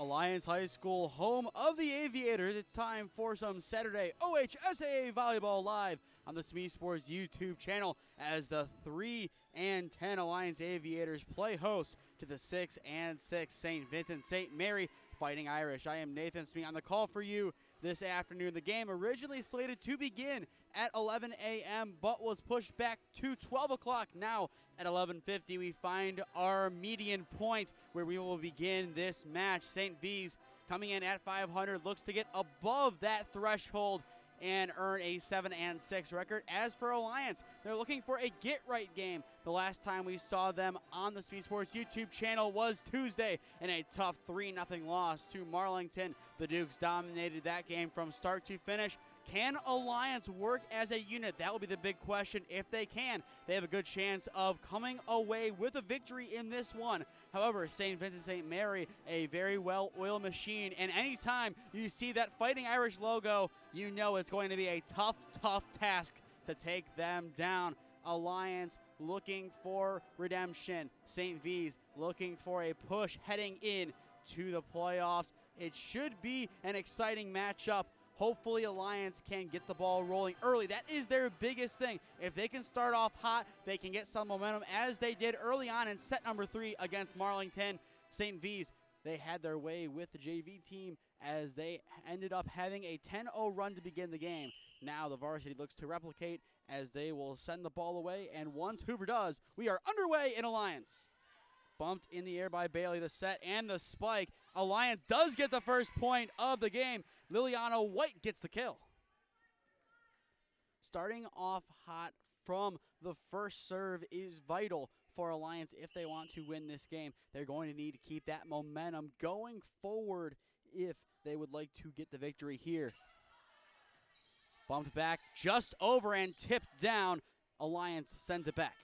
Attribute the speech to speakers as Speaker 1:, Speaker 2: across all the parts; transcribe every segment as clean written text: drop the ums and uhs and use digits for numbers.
Speaker 1: Alliance High School, home of the Aviators. It's time for some Saturday OHSAA Volleyball live on the SmeeSports YouTube channel as the 3-10 Alliance Aviators play host to the 6-6 St. Vincent St. Mary Fighting Irish. I am Nathan Smee on the call for you this afternoon. The game originally slated to begin at 11 a.m. but was pushed back to 12 o'clock. Now at 11:50 we find our median point where we will begin this match. St. V's coming in at 500 looks to get above that threshold and earn a 7-6 record. As for Alliance, they're looking for a get-right game. The last time we saw them on the SmeeSports YouTube channel was Tuesday in a tough 3-0 loss to Marlington. The Dukes dominated that game from start to finish. Can Alliance work as a unit? That will be the big question. If they can, they have a good chance of coming away with a victory in this one. However, St. Vincent St. Mary, a very well-oiled machine, and anytime you see that Fighting Irish logo, you know it's going to be a tough task to take them down. Alliance looking for redemption. St. V's looking for a push heading in to the playoffs. It should be an exciting matchup. Hopefully Alliance can get the ball rolling early. That is their biggest thing. If they can start off hot, they can get some momentum as they did early on in set number 3 against Marlington. St. V's, they had their way with the JV team as they ended up having a 10-0 run to begin the game. Now the varsity looks to replicate as they will send the ball away, and once Hoover does, we are underway in Alliance. Bumped in the air by Bailey, the set and the spike. Alliance does get the first point of the game. Liliana White gets the kill. Starting off hot from the first serve is vital for Alliance if they want to win this game. They're going to need to keep that momentum going forward if they would like to get the victory here. Bumped back just over and tipped down. Alliance sends it back.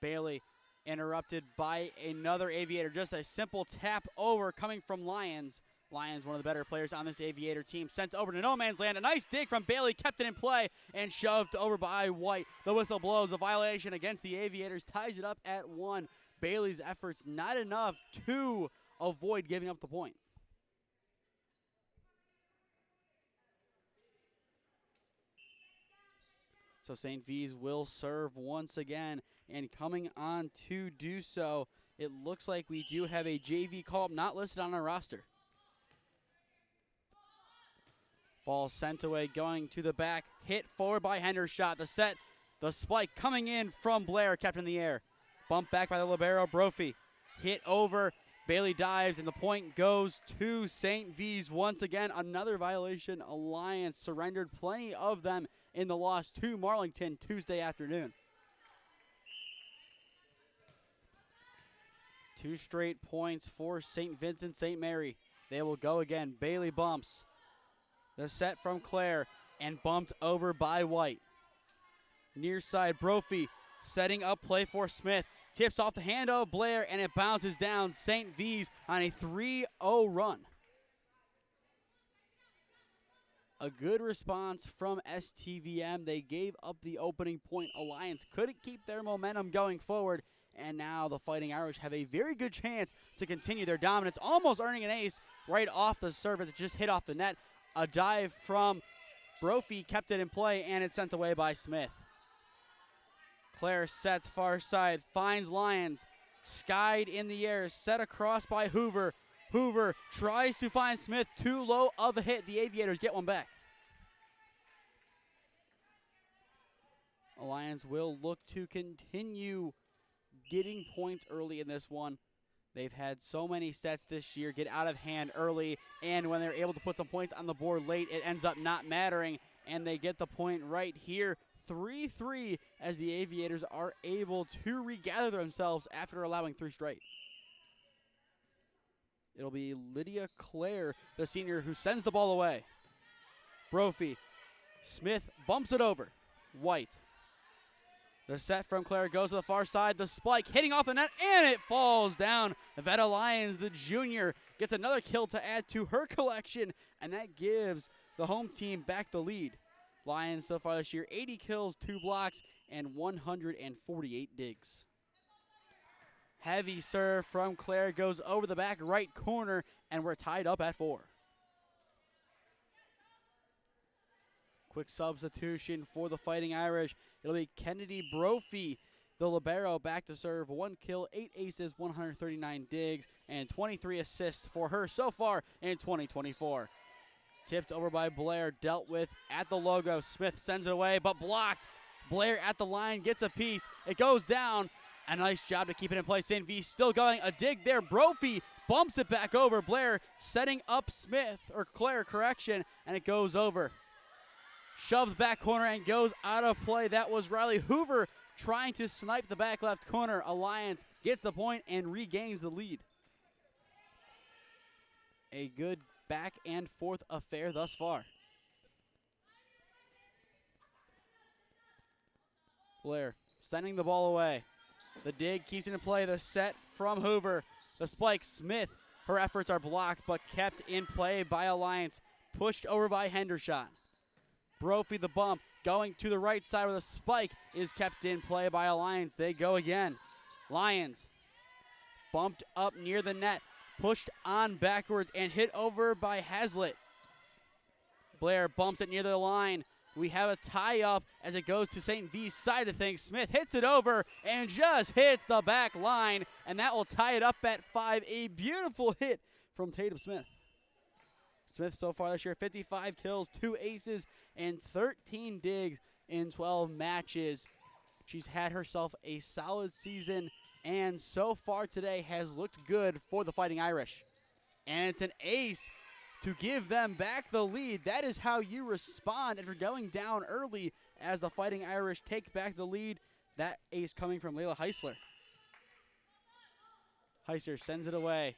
Speaker 1: Bailey interrupted by another Aviator. Just a simple tap over coming from Lions. Lions, one of the better players on this Aviator team, sent over to no man's land. A nice dig from Bailey, kept it in play, and shoved over by White. The whistle blows. A violation against the Aviators ties it up at 1. Bailey's efforts not enough to avoid giving up the point. So St. V's will serve once again, and coming on to do so, it looks like we do have a JV call-up not listed on our roster. Ball sent away, going to the back, hit forward by Hendershot. The set, the spike coming in from Blair, kept in the air. Bumped back by the libero, Brophy. Hit over, Bailey dives, and the point goes to St. V's once again. Another violation. Alliance surrendered plenty of them in the loss to Marlington Tuesday afternoon. 2 straight points for St. Vincent St. Mary. They will go again. Bailey bumps. The set from Claire and bumped over by White. Near side, Brophy setting up play for Smith. Tips off the hand of Blair and it bounces down. St. V's on a 3-0 run. A good response from STVM. They gave up the opening point. Alliance couldn't keep their momentum going forward. And now the Fighting Irish have a very good chance to continue their dominance, almost earning an ace right off the surface. It just hit off the net. A dive from Brophy kept it in play, and it's sent away by Smith. Claire sets far side, finds Lions, skied in the air, set across by Hoover. Hoover tries to find Smith, too low of a hit. The Aviators get one back. Alliance will look to continue getting points early in this one. They've had so many sets this year get out of hand early, and when they're able to put some points on the board late, it ends up not mattering, and they get the point right here. 3-3 as the Aviators are able to regather themselves after allowing 3 straight. It'll be Lydia Clare, the senior, who sends the ball away. Brophy. Smith bumps it over. White. The set from Claire goes to the far side. The spike hitting off the net, and it falls down. Veta Lyons, the junior, gets another kill to add to her collection, and that gives the home team back the lead. Lions so far this year, 80 kills, 2 blocks, and 148 digs. Heavy serve from Claire goes over the back right corner, and we're tied up at 4. Quick substitution for the Fighting Irish. It'll be Kennedy Brophy, the libero, back to serve. 1 kill, 8 aces, 139 digs, and 23 assists for her so far in 2024. Tipped over by Blair, dealt with at the logo. Smith sends it away, but blocked. Blair at the line gets a piece. It goes down. A nice job to keep it in place. St. V still going. A dig there. Brophy bumps it back over. Blair setting up Smith, or Claire, correction, and it goes over. Shoves back corner and goes out of play. That was Riley Hoover trying to snipe the back left corner. Alliance gets the point and regains the lead. A good back and forth affair thus far. Blair sending the ball away. The dig keeps it in play. The set from Hoover. The spike. Smith. Her efforts are blocked but kept in play by Alliance. Pushed over by Hendershot. Brophy the bump. Going to the right side where the spike is kept in play by Alliance. They go again. Lions bumped up near the net. Pushed on backwards and hit over by Hazlitt. Blair bumps it near the line. We have a tie-up as it goes to St. V's side of things. Smith hits it over and just hits the back line, and that will tie it up at 5. A beautiful hit from Tatum Smith. Smith so far this year, 55 kills, 2 aces, and 13 digs in 12 matches. She's had herself a solid season, and so far today has looked good for the Fighting Irish. And it's an ace to give them back the lead. That is how you respond after going down early as the Fighting Irish take back the lead. That ace coming from Layla Heisler. Heisler sends it away.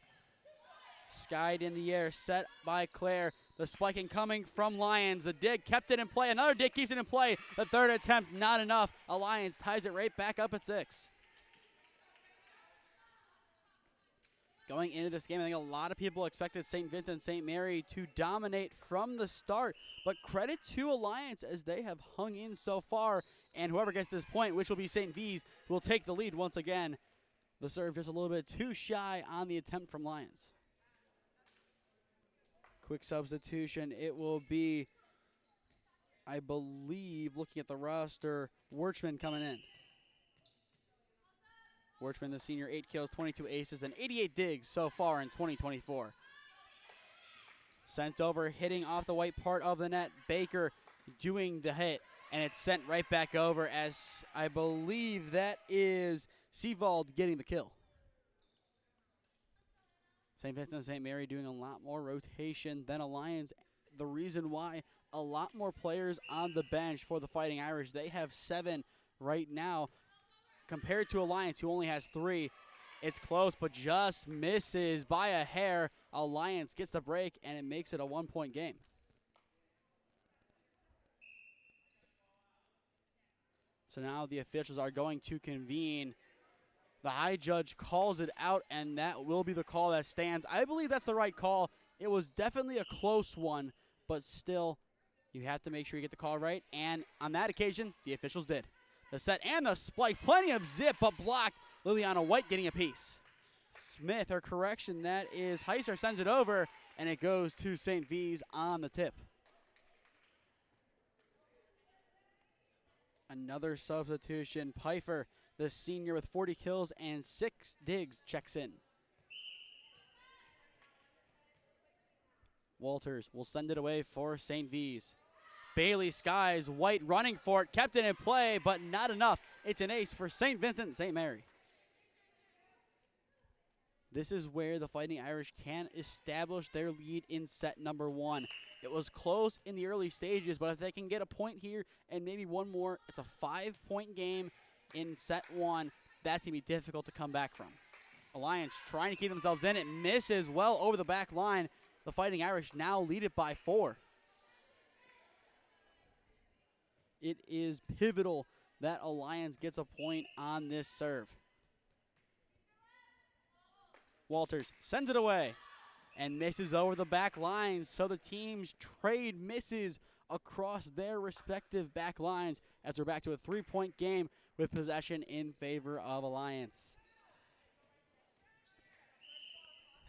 Speaker 1: Skied in the air, set by Claire. The spiking coming from Lions. The dig kept it in play. Another dig keeps it in play. The third attempt, not enough. Alliance ties it right back up at 6. Going into this game, I think a lot of people expected St. Vincent St. Mary to dominate from the start, but credit to Alliance as they have hung in so far, and whoever gets this point, which will be St. V's, will take the lead once again. The serve just a little bit too shy on the attempt from Lions. Quick substitution. It will be, I believe, looking at the roster, Wirchman coming in. Wirchman, the senior, 8 kills, 22 aces, and 88 digs so far in 2024. Sent over, hitting off the white part of the net. Baker doing the hit, and it's sent right back over as I believe that is Seavold getting the kill. St. Vincent St. Mary doing a lot more rotation than Alliance. The reason why, a lot more players on the bench for the Fighting Irish. They have 7 right now compared to Alliance, who only has 3. It's close, but just misses by a hair. Alliance gets the break, and it makes it a 1-point game. So now the officials are going to convene. The high judge calls it out, and that will be the call that stands. I believe that's the right call. It was definitely a close one, but still, you have to make sure you get the call right. And on that occasion, the officials did. The set and the spike, plenty of zip, but blocked. Liliana White getting a piece. Smith, or correction, that is Heisler, sends it over, and it goes to St. V's on the tip. Another substitution. Pfeiffer, the senior with 40 kills and 6 digs, checks in. Walters will send it away for St. V's. Bailey skies, White running for it, kept it in play, but not enough. It's an ace for St. Vincent St. Mary. This is where the Fighting Irish can establish their lead in set number 1. It was close in the early stages, but if they can get a point here and maybe one more, it's a 5-point game in set 1. That's going to be difficult to come back from. Alliance trying to keep themselves in. It misses well over the back line. The Fighting Irish now lead it by 4. It is pivotal that Alliance gets a point on this serve. Walters sends it away and misses over the back lines, so the teams trade misses across their respective back lines as we're back to a 3-point game with possession in favor of Alliance.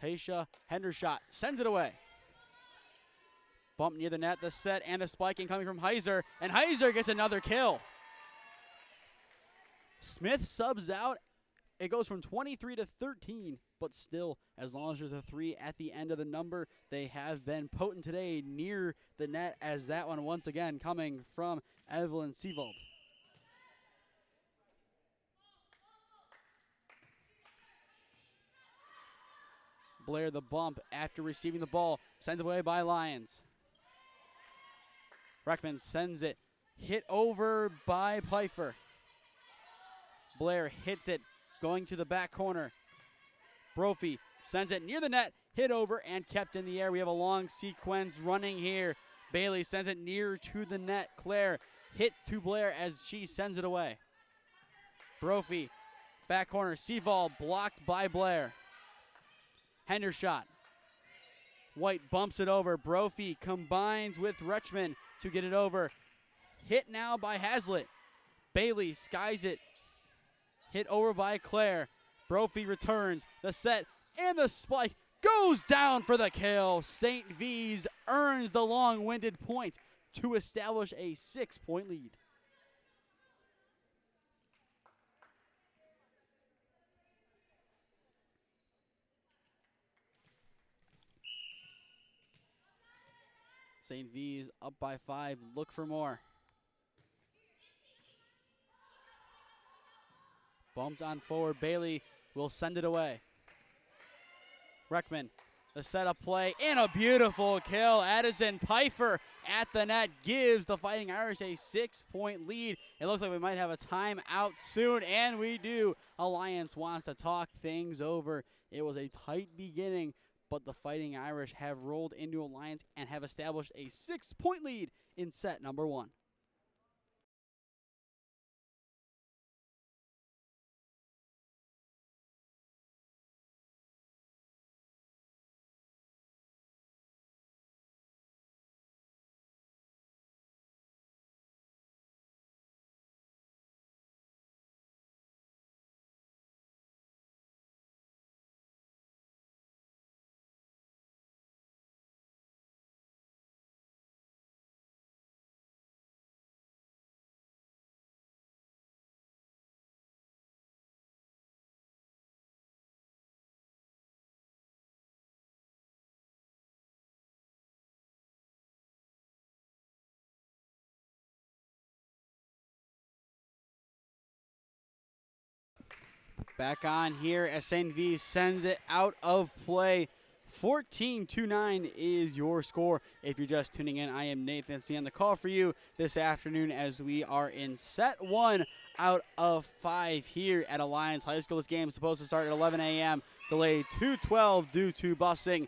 Speaker 1: Taisha Hendershot sends it away. Bump near the net, the set, and the spiking coming from Heiser, and Heiser gets another kill. Smith subs out. It goes from 23 to 13, but still, as long as there's a 3 at the end of the number, they have been potent today near the net, as that one once again coming from Evelyn Seavold. Blair the bump after receiving the ball, sent away by Lions. Reckman sends it, hit over by Pfeiffer. Blair hits it, going to the back corner. Brophy sends it near the net, hit over and kept in the air. We have a long sequence running here. Bailey sends it near to the net. Claire hit to Blair as she sends it away. Brophy, back corner, Seavold blocked by Blair. Hendershot. White bumps it over. Brophy combines with Rutschman to get it over. Hit now by Hazlitt. Bailey skies it. Hit over by Claire. Brophy returns. The set and the spike goes down for the kill. St. V's earns the long-winded point to establish a 6-point lead. St. V's up by 5. Look for more. Bumped on forward. Bailey will send it away. Reckman, the setup play, and a beautiful kill. Addison Pfeiffer at the net gives the Fighting Irish a 6-point lead. It looks like we might have a timeout soon, and we do. Alliance wants to talk things over. It was a tight beginning, but the Fighting Irish have rolled into Alliance and have established a 6-point lead in set number 1. Back on here as St. V sends it out of play. 14-9 is your score. If you're just tuning in, I am Nathan Smee on the call for you this afternoon as we are in set 1 out of 5 here at Alliance High School. This game is supposed to start at 11 a.m. Delayed to 12 due to busing.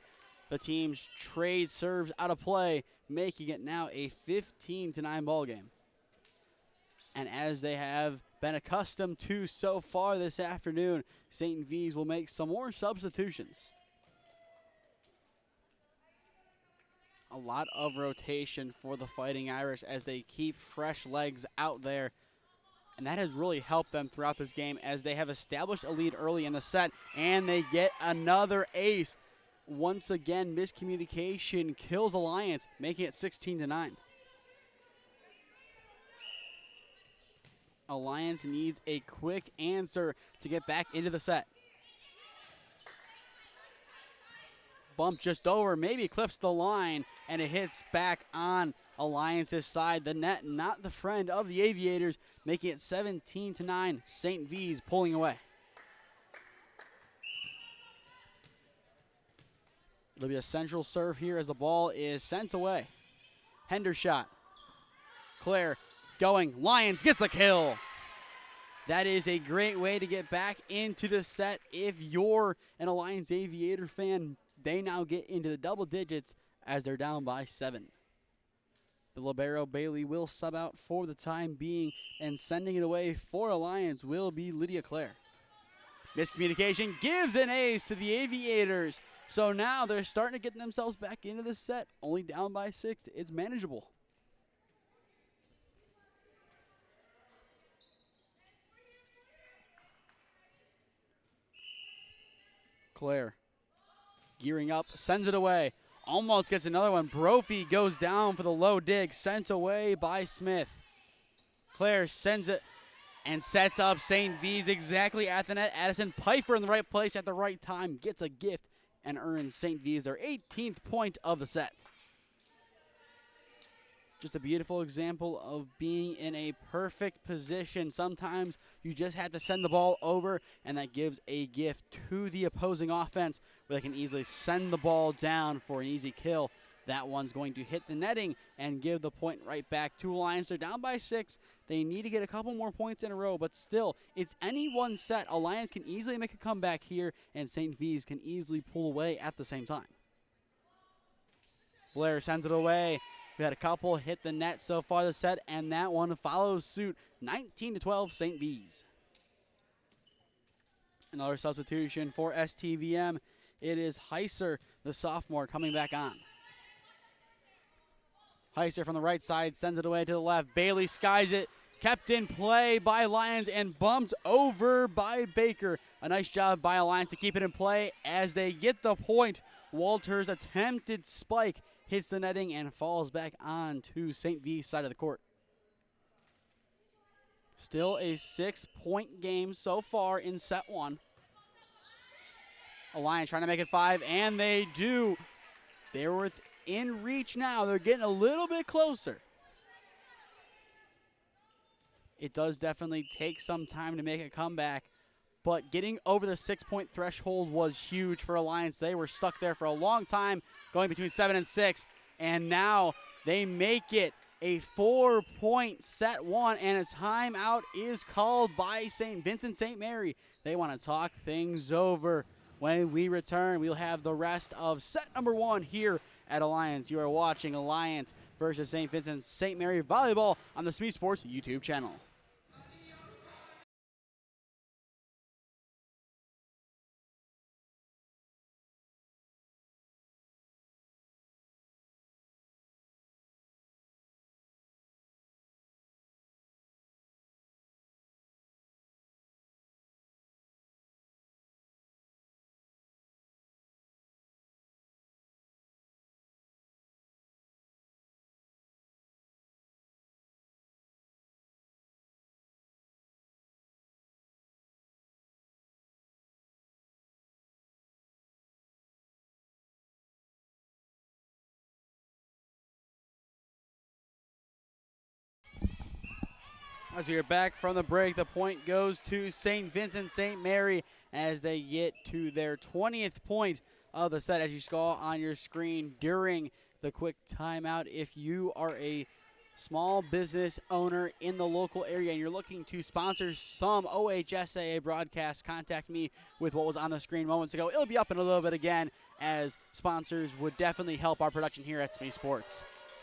Speaker 1: The teams trade serves out of play, making it now a 15-9 ball game. And as they have been accustomed to so far this afternoon, St. V's will make some more substitutions. A lot of rotation for the Fighting Irish as they keep fresh legs out there. And that has really helped them throughout this game as they have established a lead early in the set, and they get another ace. Once again, miscommunication kills Alliance, making it 16-9. Alliance needs a quick answer to get back into the set. Bump just over, maybe clips the line, and it hits back on Alliance's side. The net, not the friend of the Aviators, making it 17-9. St. V's pulling away. It'll be a central serve here as the ball is sent away. Hendershot. Claire going. Lions gets the kill. That is a great way to get back into the set. If you're an Alliance Aviator fan, they now get into the double digits as they're down by 7. The libero Bailey will sub out for the time being, and sending it away for Alliance will be Lydia Clare. Miscommunication gives an ace to the Aviators. So now they're starting to get themselves back into the set. Only down by 6. It's manageable. Claire Gearing up, sends it away. Almost gets another one. Brophy goes down for the low dig, sent away by Smith. Claire sends it and sets up St. V's exactly at the net. Addison Pfeiffer in the right place at the right time, gets a gift and earns St. V's their 18th point of the set. Just a beautiful example of being in a perfect position. Sometimes you just have to send the ball over, and that gives a gift to the opposing offense where they can easily send the ball down for an easy kill. That one's going to hit the netting and give the point right back to Alliance. They're down by 6. They need to get a couple more points in a row, but still, it's any one set. Alliance can easily make a comeback here, and St. V's can easily pull away at the same time. Blair sends it away. We had a couple hit the net so far this set, and that one follows suit. 19-12 St. V's. Another substitution for STVM. It is Heiser, the sophomore, coming back on. Heiser from the right side sends it away to the left. Bailey skies it. Kept in play by Lions and bumped over by Baker. A nice job by Alliance to keep it in play as they get the point. Walter's attempted spike hits the netting and falls back on to St. V's side of the court. Still a 6-point game so far in set 1. Alliance trying to make it 5, and they do. They're within reach now. They're getting a little bit closer. It does definitely take some time to make a comeback, but getting over the 6-point threshold was huge for Alliance. They were stuck there for a long time, going between 7 and 6, and now they make it a 4-point set 1, and a timeout is called by St. Vincent St. Mary. They want to talk things over. When we return, we'll have the rest of set number 1 here at Alliance. You are watching Alliance versus St. Vincent St. Mary Volleyball on the SmeeSports YouTube channel. As we are back from the break, the point goes to St. Vincent St. Mary as they get to their 20th point of the set, as you saw on your screen during the quick timeout. If you are a small business owner in the local area and you're looking to sponsor some OHSAA broadcasts, contact me with what was on the screen moments ago. It'll be up in a little bit again, as sponsors would definitely help our production here at SmeeSports.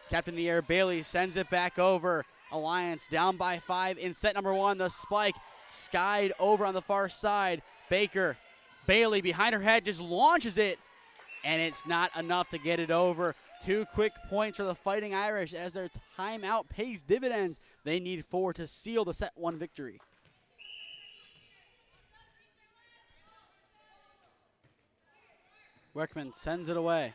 Speaker 1: Kept in the air, Bailey sends it back over. Alliance down by 5 in set number 1. The spike skied over on the far side. Baker, Bailey behind her head just launches it, and it's not enough to get it over. 2 quick points for the Fighting Irish as their timeout pays dividends. They need 4 to seal the set 1 victory. Weckman sends it away.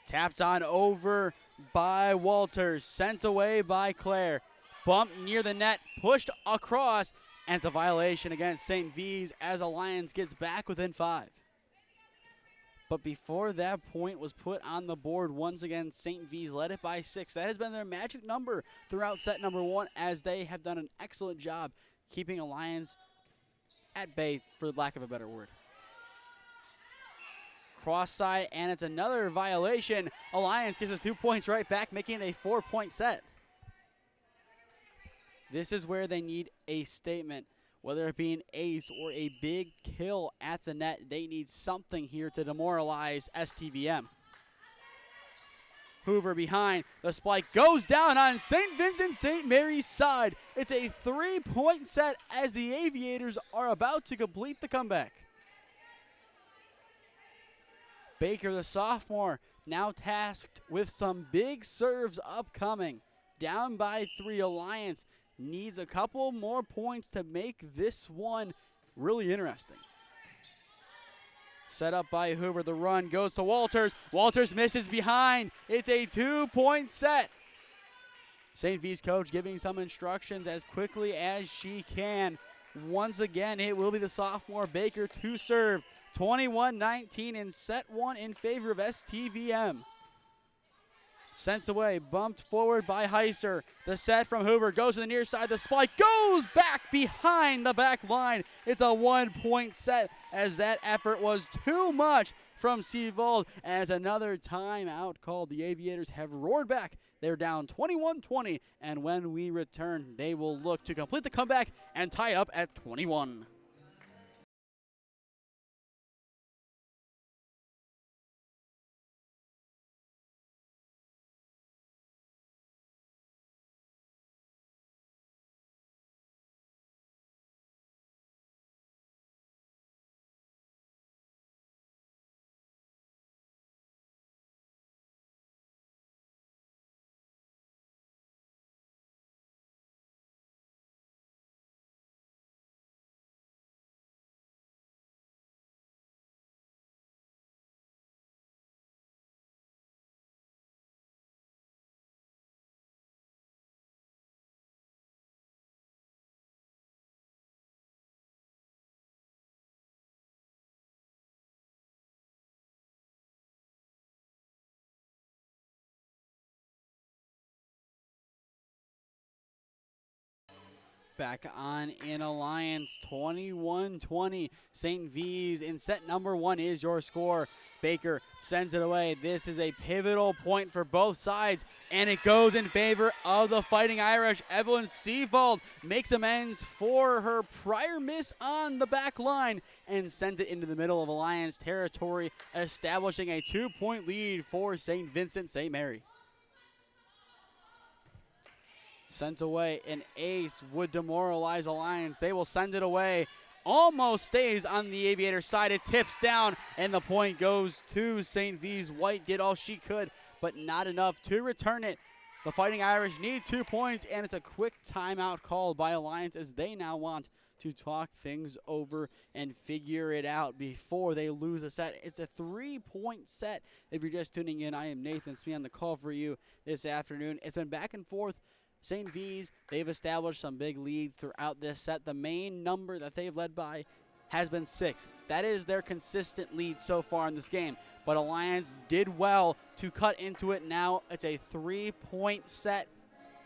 Speaker 1: Tapped on over by Walters, sent away by Claire. Bumped near the net, pushed across, and it's a violation against St. V's as Alliance gets back within 5. But before that point was put on the board, once again, St. V's led it by 6. That has been their magic number throughout set number 1, as they have done an excellent job keeping Alliance at bay, for lack of a better word. Cross side, and it's another violation. Alliance gets the 2 points right back, making it a 4-point set. This is where they need a statement, whether it be an ace or a big kill at the net. They need something here to demoralize STVM. Hoover behind. The spike goes down on St. Vincent St. Mary's side. It's a 3-point set as the Aviators are about to complete the comeback. Baker, the sophomore, now tasked with some big serves upcoming. Down by 3, Alliance needs a couple more points to make this one really interesting. Set up by Hoover. The run goes to Walters. Walters misses behind. It's a 2-point set. St. V's coach giving some instructions as quickly as she can. Once again, it will be the sophomore Baker to serve. 21-19 in set one in favor of STVM. Sent away, bumped forward by Heiser. The set from Hoover goes to the near side. The spike goes back behind the back line. It's a 1-point set as that effort was too much from Seavold. As another timeout called, the Aviators have roared back. They're down 21-20, and when we return, they will look to complete the comeback and tie it up at 21. Back on in Alliance, 21-20. St. V's in set number one is your score. Baker sends it away. This is a pivotal point for both sides, and it goes in favor of the Fighting Irish. Evelyn Seavold makes amends for her prior miss on the back line and sent it into the middle of Alliance territory, establishing a 2-point lead for St. Vincent St. Mary. Sent away, an ace would demoralize Alliance. They will send it away. Almost stays on the Aviator side. It tips down, and the point goes to St. V's. White did all she could, but not enough to return it. The Fighting Irish need 2 points, and it's a quick timeout called by Alliance as they now want to talk things over and figure it out before they lose a set. It's a 3-point set. If you're just tuning in, I am Nathan Smee on the call for you this afternoon. It's been back and forth. St. V's, they've established some big leads throughout this set. The main number that they've led by has been 6. That is their consistent lead so far in this game. But Alliance did well to cut into it. Now it's a 3-point set.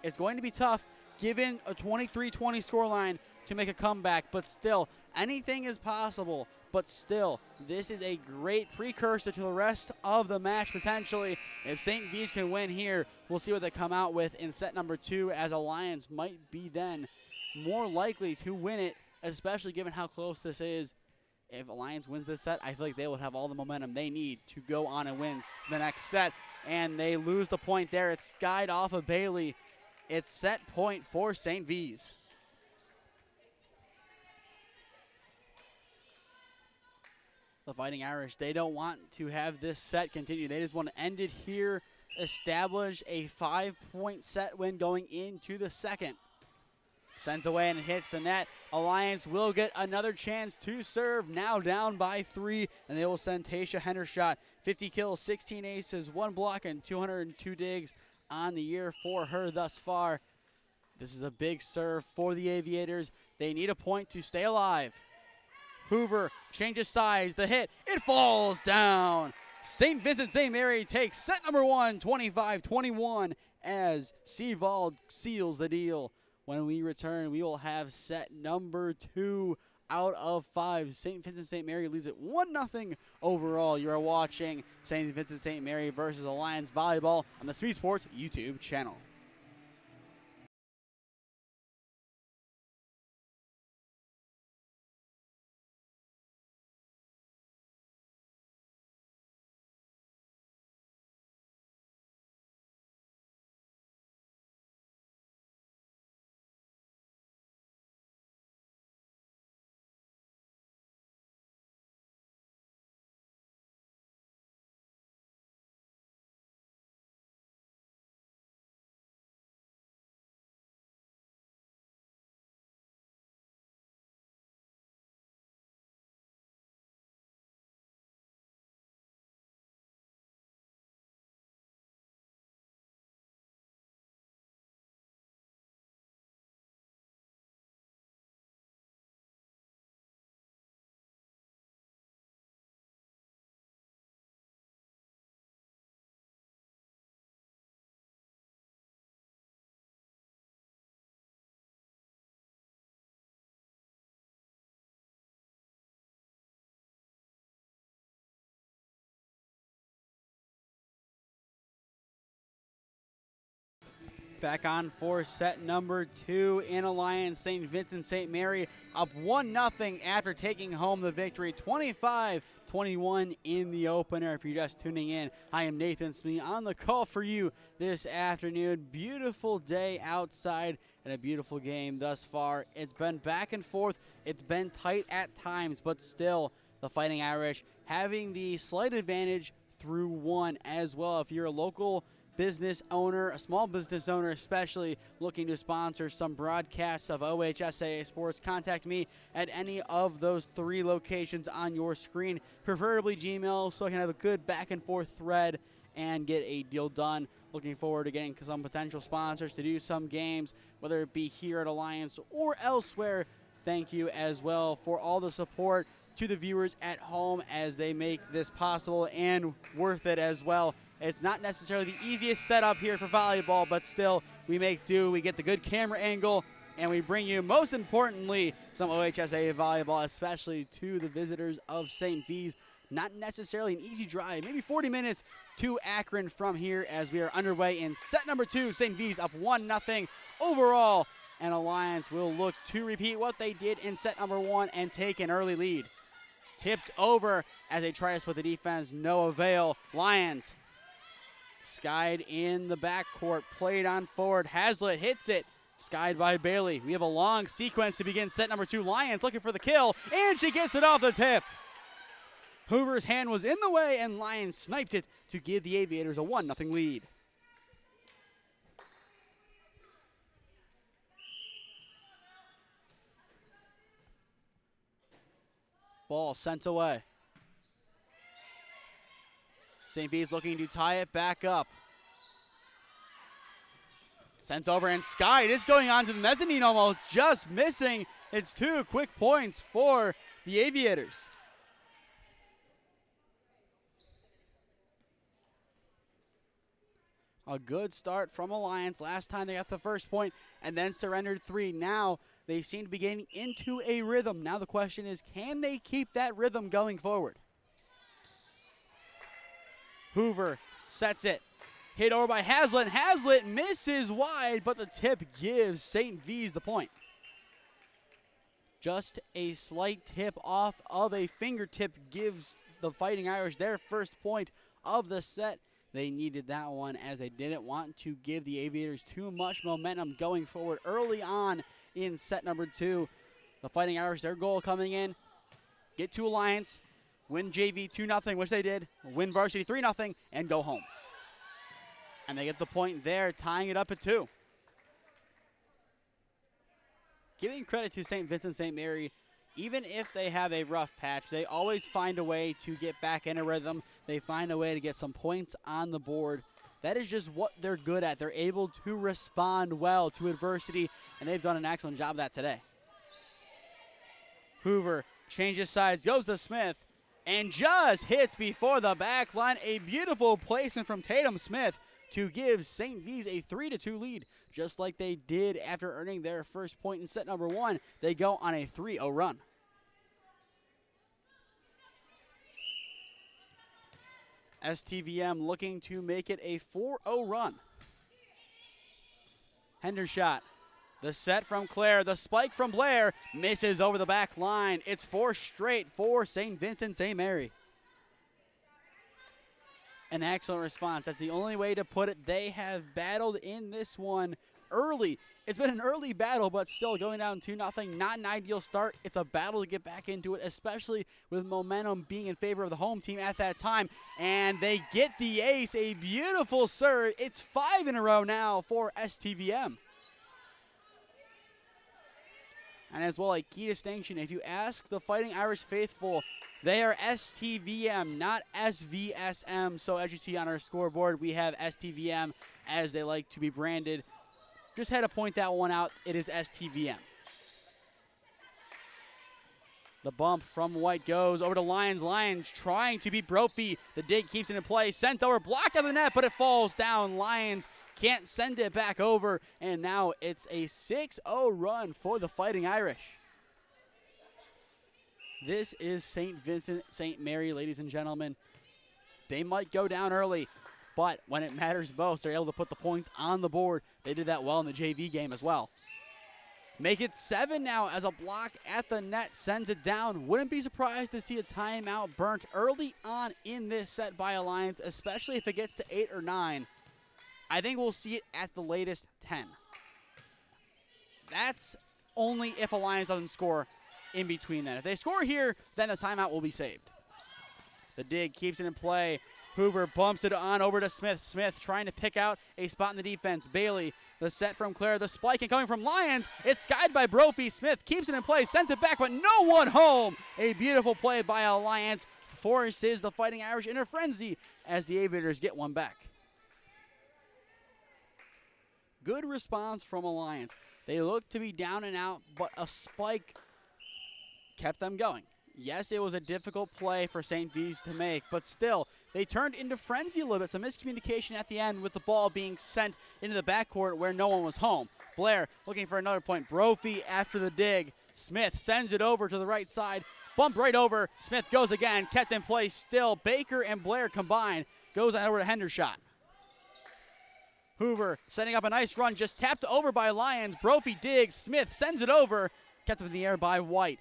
Speaker 1: It's going to be tough given a 23-20 scoreline to make a comeback, but still, anything is possible. But still, this is a great precursor to the rest of the match potentially. If St. V's can win here, we'll see what they come out with in set number 2, as Alliance might be then more likely to win it, especially given how close this is. If Alliance wins this set, I feel like they will have all the momentum they need to go on and win the next set. And they lose the point there. It's skied off of Bailey. It's set point for St. V's. The Fighting Irish, they don't want to have this set continue. They just want to end it here, establish a 5-point set win going into the second. Sends away and hits the net. Alliance will get another chance to serve, now down by 3, and they will send Tasha Hendershot. 50 kills, 16 aces, 1 block, and 202 digs on the year for her thus far. This is a big serve for the Aviators. They need a point to stay alive. Hoover changes sides, the hit, it falls down. St. Vincent St. Mary takes set number 1, 25-21, as Seavold seals the deal. When we return, we will have set number 2 out of 5. St. Vincent St. Mary leads it 1-0 overall. You are watching St. Vincent St. Mary versus Alliance Volleyball on the SmeeSports YouTube channel. Back on for set number 2 in Alliance. St. Vincent St. Mary up 1-0 after taking home the victory, 25-21 in the opener. If you're just tuning in, I am Nathan Smee on the call for you this afternoon. Beautiful day outside and a beautiful game thus far. It's been back and forth. It's been tight at times, but still the Fighting Irish having the slight advantage through one as well. If you're a local business owner, a small business owner especially, looking to sponsor some broadcasts of OHSAA sports, contact me at any of those 3 locations on your screen, preferably Gmail, so I can have a good back and forth thread and get a deal done. Looking forward to getting some potential sponsors to do some games, whether it be here at Alliance or elsewhere. Thank you as well for all the support to the viewers at home as they make this possible and worth it as well. It's not necessarily the easiest setup here for volleyball, but still, we make do. We get the good camera angle, and we bring you, most importantly, some OHSAA volleyball, especially to the visitors of St. V's. Not necessarily an easy drive, maybe 40 minutes to Akron from here as we are underway in set number 2. St. V's up 1-0 overall, and Alliance will look to repeat what they did in set number 1 and take an early lead. Tipped over as they try to split the defense, no avail. Lions skied in the backcourt, played on forward. Hazlitt hits it, skied by Bailey. We have a long sequence to begin set number 2. Lions looking for the kill, and she gets it off the tip. Hoover's hand was in the way, and Lions sniped it to give the Aviators a 1-0 lead. Ball sent away. St. V's looking to tie it back up. Sent over and skied. It's going on to the mezzanine almost, just missing. It's 2 quick points for the Aviators. A good start from Alliance. Last time they got the first point and then surrendered 3. Now they seem to be getting into a rhythm. Now the question is, can they keep that rhythm going forward? Hoover sets it. Hit over by Hazlitt. Hazlitt misses wide, but the tip gives St. V's the point. Just a slight tip off of a fingertip gives the Fighting Irish their first point of the set. They needed that one as they didn't want to give the Aviators too much momentum going forward early on in set number 2. The Fighting Irish, their goal coming in, get to Alliance, win JV 2-0, which they did, win varsity 3-0, and go home. And they get the point there, tying it up at 2. Giving credit to St. Vincent St. Mary, even if they have a rough patch, they always find a way to get back in a rhythm. They find a way to get some points on the board. That is just what they're good at. They're able to respond well to adversity, and they've done an excellent job of that today. Hoover changes sides, goes to Smith, and just hits before the back line. A beautiful placement from Tatum Smith to give St. V's a 3-2 lead, just like they did after earning their first point in set number 1. They go on a 3-0 run. STVM looking to make it a 4-0 run. Hendershot. The set from Claire. The spike from Blair misses over the back line. It's 4 straight for St. Vincent St. Mary. An excellent response. That's the only way to put it. They have battled in this one early. It's been an early battle, but still going down 2-0. Not an ideal start. It's a battle to get back into it, especially with momentum being in favor of the home team at that time. And they get the ace. A beautiful serve. It's 5 in a row now for STVM. And as well, a key distinction, if you ask the Fighting Irish faithful, they are STVM, not SVSM. So as you see on our scoreboard, we have STVM as they like to be branded. Just had to point that one out. It is STVM. The bump from White goes over to Lions. Lions trying to beat Brophy. The dig keeps it in play. Sent over, blocked on the net, but it falls down. Lions can't send it back over, and now it's a 6-0 run for the Fighting Irish. This is St. Vincent St. Mary, ladies and gentlemen. They might go down early, but when it matters most, they're able to put the points on the board. They did that well in the JV game as well. Make it 7 now as a block at the net sends it down. Wouldn't be surprised to see a timeout burnt early on in this set by Alliance, especially if it gets to 8 or 9. I think we'll see it at the latest 10. That's only if Alliance doesn't score in between then. If they score here, then the timeout will be saved. The dig keeps it in play. Hoover bumps it on over to Smith. Smith trying to pick out a spot in the defense. Bailey, the set from Claire. The spike and coming from Lions. It's skied by Brophy. Smith keeps it in play, sends it back, but no one home. A beautiful play by Alliance forces the Fighting Irish in a frenzy as the Aviators get one back. Good response from Alliance. They looked to be down and out, but a spike kept them going. Yes, it was a difficult play for St. V's to make, but still, they turned into frenzy a little bit. Some miscommunication at the end with the ball being sent into the backcourt where no one was home. Blair looking for another point. Brophy after the dig. Smith sends it over to the right side. Bumped right over. Smith goes again. Kept in place still. Baker and Blair combined. Goes on over to Hendershot. Hoover setting up a nice run. Just tapped over by Lions. Brophy digs. Smith sends it over. Kept up in the air by White.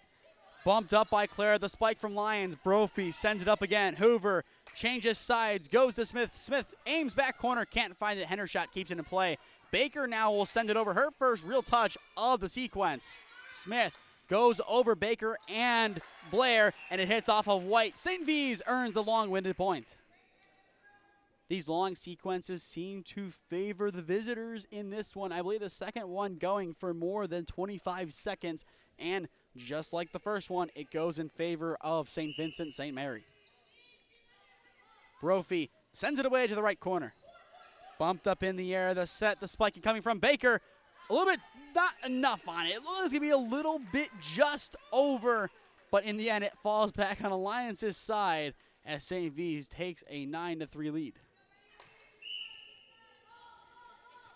Speaker 1: Bumped up by Claire, the spike from Lions. Brophy sends it up again. Hoover changes sides, goes to Smith. Smith aims back corner, can't find it. Hendershot keeps it in play. Baker now will send it over. Her first real touch of the sequence. Smith goes over Baker and Blair, and it hits off of White. St. V's earns the long-winded point. These long sequences seem to favor the visitors in this one. I believe the second one going for more than 25 seconds, and just like the first one, it goes in favor of St. Vincent St. Mary. Brophy sends it away to the right corner. Bumped up in the air, the set, the spike coming from Baker. A little bit, not enough on it. It looks to be a little bit just over, but in the end, it falls back on Alliance's side as St. V's takes a 9-3 lead.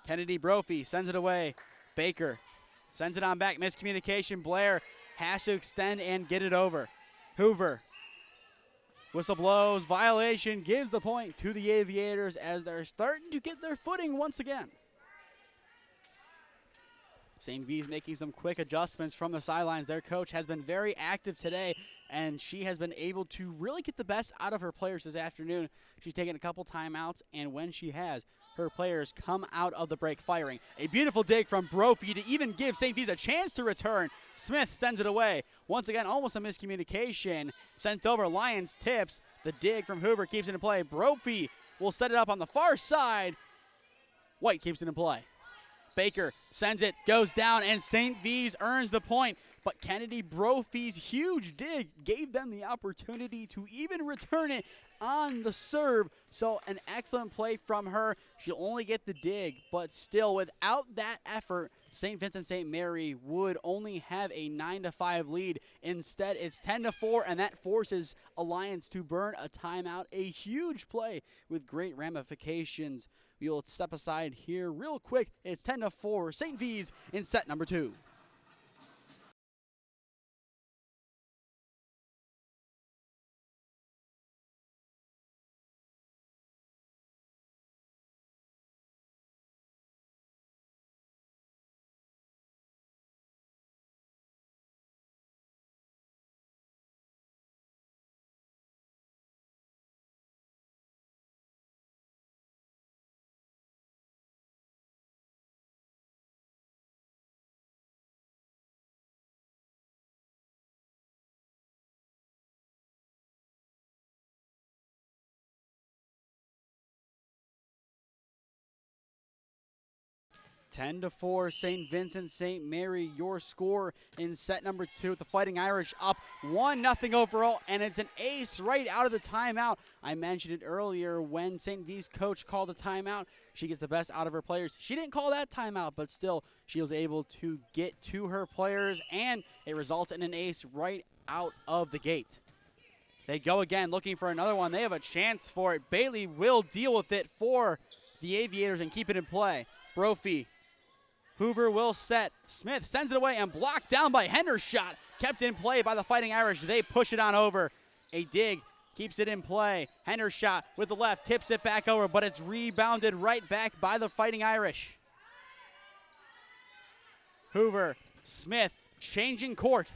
Speaker 1: Kennedy Brophy sends it away. Baker sends it on back. Miscommunication. Blair has to extend and get it over. Hoover. Whistle blows. Violation gives the point to the Aviators as they're starting to get their footing once again. St. V's making some quick adjustments from the sidelines. Their coach has been very active today, and she has been able to really get the best out of her players this afternoon. She's taken a couple timeouts, and when she has, her players come out of the break firing. A beautiful dig from Brophy to even give St. V's a chance to return. Smith sends it away. Once again, almost a miscommunication. Sent over. Lions tips. The dig from Hoover keeps it in play. Brophy will set it up on the far side. White keeps it in play. Baker sends it, goes down, and St. V's earns the point. But Kennedy Brophy's huge dig gave them the opportunity to even return it on the serve. So an excellent play from her. She'll only get the dig, but still, without that effort, St. Vincent St. Mary would only have a 9-5 lead. Instead, it's 10-4, and that forces Alliance to burn a timeout. A huge play with great ramifications. We'll step aside here real quick. It's 10-4, St. V's in set number 2. Ten to 4, St. Vincent St. Mary, your score in set number 2 with the Fighting Irish up 1-0 overall, and it's an ace right out of the timeout. I mentioned it earlier when St. V's coach called a timeout. She gets the best out of her players. She didn't call that timeout, but still she was able to get to her players, and it results in an ace right out of the gate. They go again looking for another one. They have a chance for it. Bailey will deal with it for the Aviators and keep it in play. Brophy. Hoover will set. Smith sends it away and blocked down by Hendershot. Kept in play by the Fighting Irish. They push it on over. A dig keeps it in play. Hendershot with the left, tips it back over, but it's rebounded right back by the Fighting Irish. Hoover, Smith, changing court.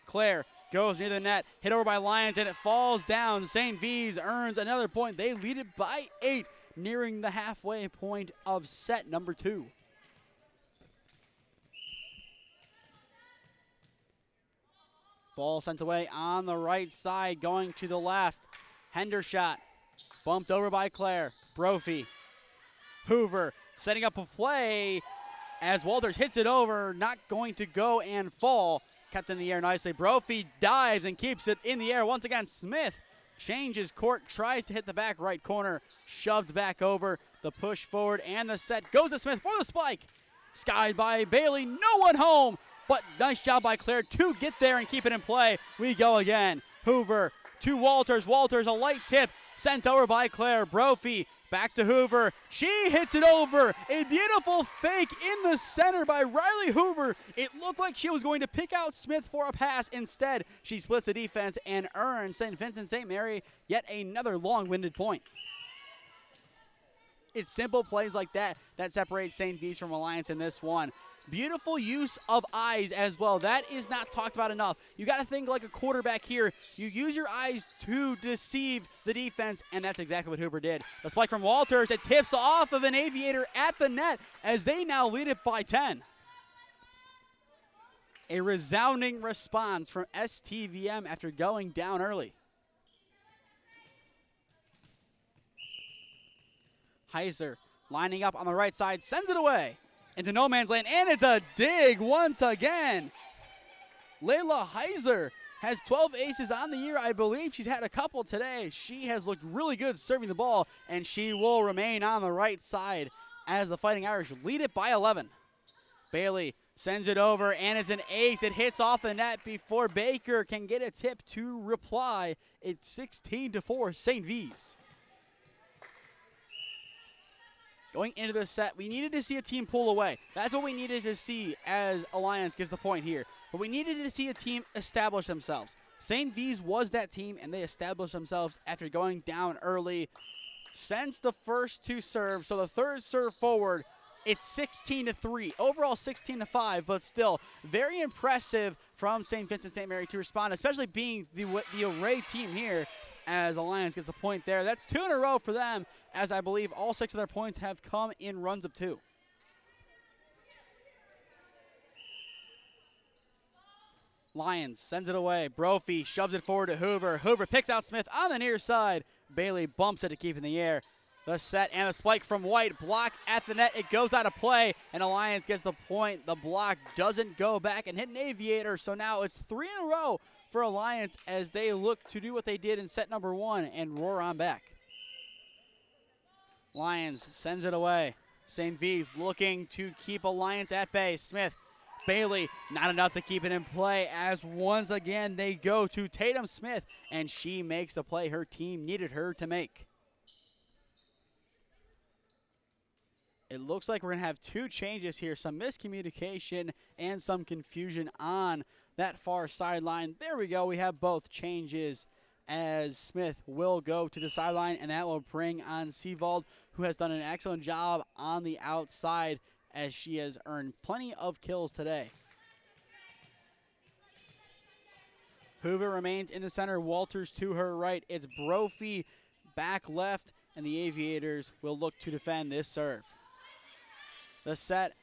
Speaker 1: Claire goes near the net, hit over by Lions, and it falls down. St. V's earns another point. They lead it by 8, nearing the halfway point of set number 2. Ball sent away on the right side, going to the left. Hendershot, bumped over by Claire. Brophy, Hoover, setting up a play as Walters hits it over, not going to go and fall. Kept in the air nicely. Brophy dives and keeps it in the air. Once again, Smith changes court, tries to hit the back right corner, shoved back over. The push forward and the set goes to Smith for the spike. Skied by Bailey, no one home, but nice job by Claire to get there and keep it in play. We go again. Hoover to Walters. Walters, a light tip, sent over by Claire. Brophy back to Hoover. She hits it over. A beautiful fake in the center by Riley Hoover. It looked like she was going to pick out Smith for a pass. Instead, she splits the defense and earns St. Vincent St. Mary yet another long-winded point. It's simple plays like that that separates St. V's from Alliance in this one. Beautiful use of eyes as well. That is not talked about enough. You got to think like a quarterback here. You use your eyes to deceive the defense, and that's exactly what Hoover did. The spike from Walters. It tips off of an Aviator at the net as they now lead it by 10. A resounding response from STVM after going down early. Heiser lining up on the right side, sends it away into no man's land, and it's a dig once again. Layla Heiser has 12 aces on the year. I believe she's had a couple today. She has looked really good serving the ball, and she will remain on the right side as the Fighting Irish lead it by 11. Bailey sends it over, and it's an ace. It hits off the net before Baker can get a tip to reply. It's 16-4 St. V's. Going into the set, we needed to see a team pull away. That's what we needed to see as Alliance gets the point here. But we needed to see a team establish themselves. St. V's was that team, and they established themselves after going down early. Since the first two serves, so the third serve forward, it's 16-3. Overall 16-5, but still very impressive from St. Vincent St. Mary to respond, especially being the array team here as Alliance gets the point there. That's 2 in a row for them, as I believe all 6 of their points have come in runs of 2. Lions sends it away. Brophy shoves it forward to Hoover. Hoover picks out Smith on the near side. Bailey bumps it to keep in the air. The set and a spike from White. Block at the net. It goes out of play, and Alliance gets the point. The block doesn't go back and hit an Aviator, so now it's 3 in a row for Alliance as they look to do what they did in set number 1 and roar on back. Lions sends it away. St. V's looking to keep Alliance at bay. Smith, Bailey, not enough to keep it in play as once again they go to Tatum Smith, and she makes the play her team needed her to make. It looks like we're going to have 2 changes here, some miscommunication and some confusion on that far sideline. There we go. We have both changes as Smith will go to the sideline, and that will bring on Seavold, who has done an excellent job on the outside as she has earned plenty of kills today. Hoover remains in the center. Walters to her right. It's Brophy back left, and the Aviators will look to defend this serve. The set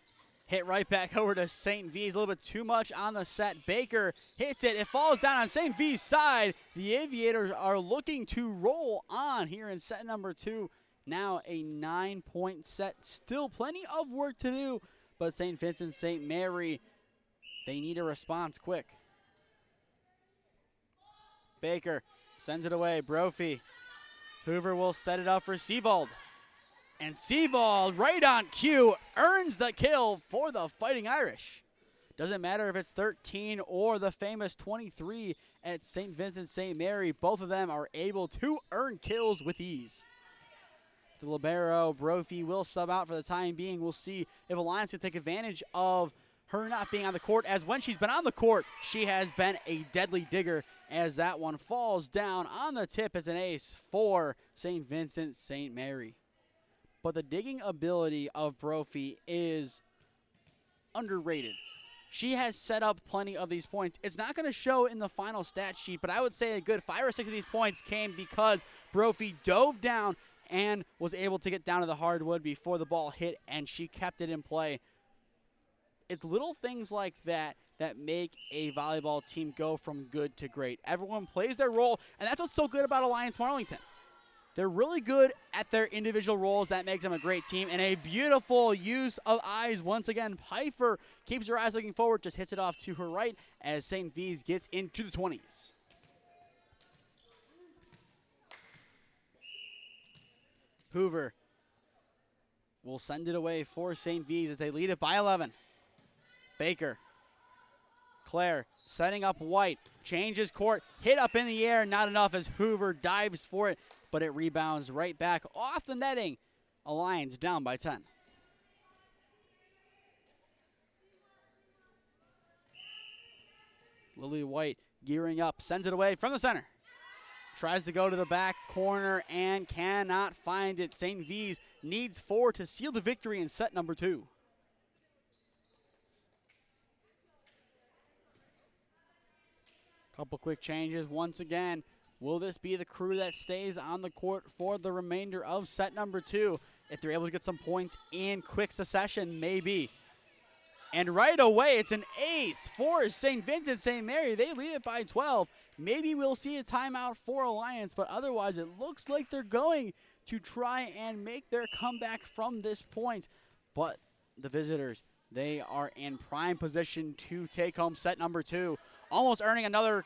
Speaker 1: hit right back over to St. V's. A little bit too much on the set. Baker hits it. It falls down on St. V's side. The Aviators are looking to roll on here in set number 2. Now a 9-point set. Still plenty of work to do, but St. Vincent St. Mary, they need a response quick. Baker sends it away. Brophy. Hoover will set it up for Seavold. And Seavold, right on cue, earns the kill for the Fighting Irish. Doesn't matter if it's 13 or the famous 23 at St. Vincent St. Mary. Both of them are able to earn kills with ease. The libero, Brophy, will sub out for the time being. We'll see if Alliance can take advantage of her not being on the court, as when she's been on the court, she has been a deadly digger, as that one falls down on the tip as an ace for St. Vincent St. Mary. But the digging ability of Brophy is underrated. She has set up plenty of these points. It's not going to show in the final stat sheet, but I would say a good 5 or 6 of these points came because Brophy dove down and was able to get down to the hardwood before the ball hit, and she kept it in play. It's little things like that that make a volleyball team go from good to great. Everyone plays their role, and that's what's so good about Alliance Marlington. They're really good at their individual roles. That makes them a great team. And a beautiful use of eyes once again. Pfeiffer keeps her eyes looking forward, just hits it off to her right as St. V's gets into the 20s. Hoover will send it away for St. V's as they lead it by 11. Baker. Claire setting up White. Changes court. Hit up in the air. Not enough as Hoover dives for it, but it rebounds right back off the netting. Alliance down by 10. Lily White gearing up. Sends it away from the center. Tries to go to the back corner and cannot find it. St. V's needs 4 to seal the victory in set number 2. Couple quick changes once again. Will this be the crew that stays on the court for the remainder of set number 2? If they're able to get some points in quick succession, maybe. And right away, it's an ace for St. Vincent St. Mary. They lead it by 12. Maybe we'll see a timeout for Alliance, but otherwise it looks like they're going to try and make their comeback from this point. But the visitors, they are in prime position to take home set number 2. Almost earning another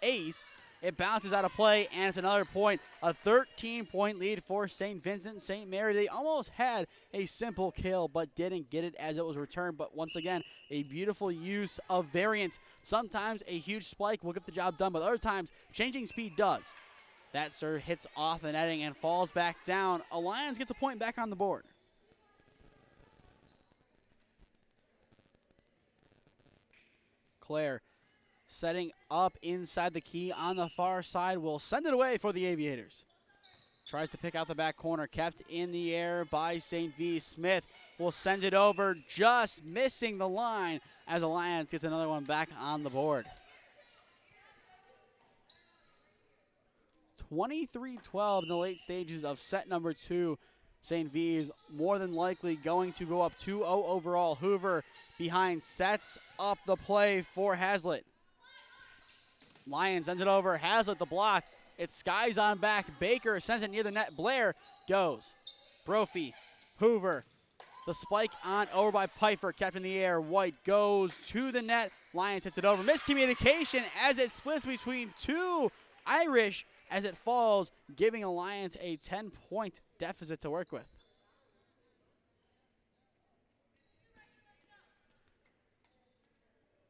Speaker 1: ace. It bounces out of play, and it's another point. A 13-point lead for St. Vincent St. Mary. They almost had a simple kill, but didn't get it as it was returned. But once again, a beautiful use of variance. Sometimes a huge spike will get the job done, but other times, changing speed does. That serve hits off the netting and falls back down. Alliance gets a point back on the board. Claire setting up inside the key on the far side, will send it away for the Aviators. Tries to pick out the back corner, kept in the air by St. V. Smith will send it over, just missing the line as Alliance gets another one back on the board. 23-12 in the late stages of set number 2. St. V is more than likely going to go up 2-0 overall. Hoover behind sets up the play for Hazlitt. Lyons sends it over. Hazlitt the block. It's Skies on back. Baker sends it near the net. Blair goes. Brophy. Hoover. The spike on over by Pfeiffer. Kept in the air. White goes to the net. Lyons hits it over. Miscommunication as it splits between 2 Irish as it falls, giving Alliance a 10-point deficit to work with.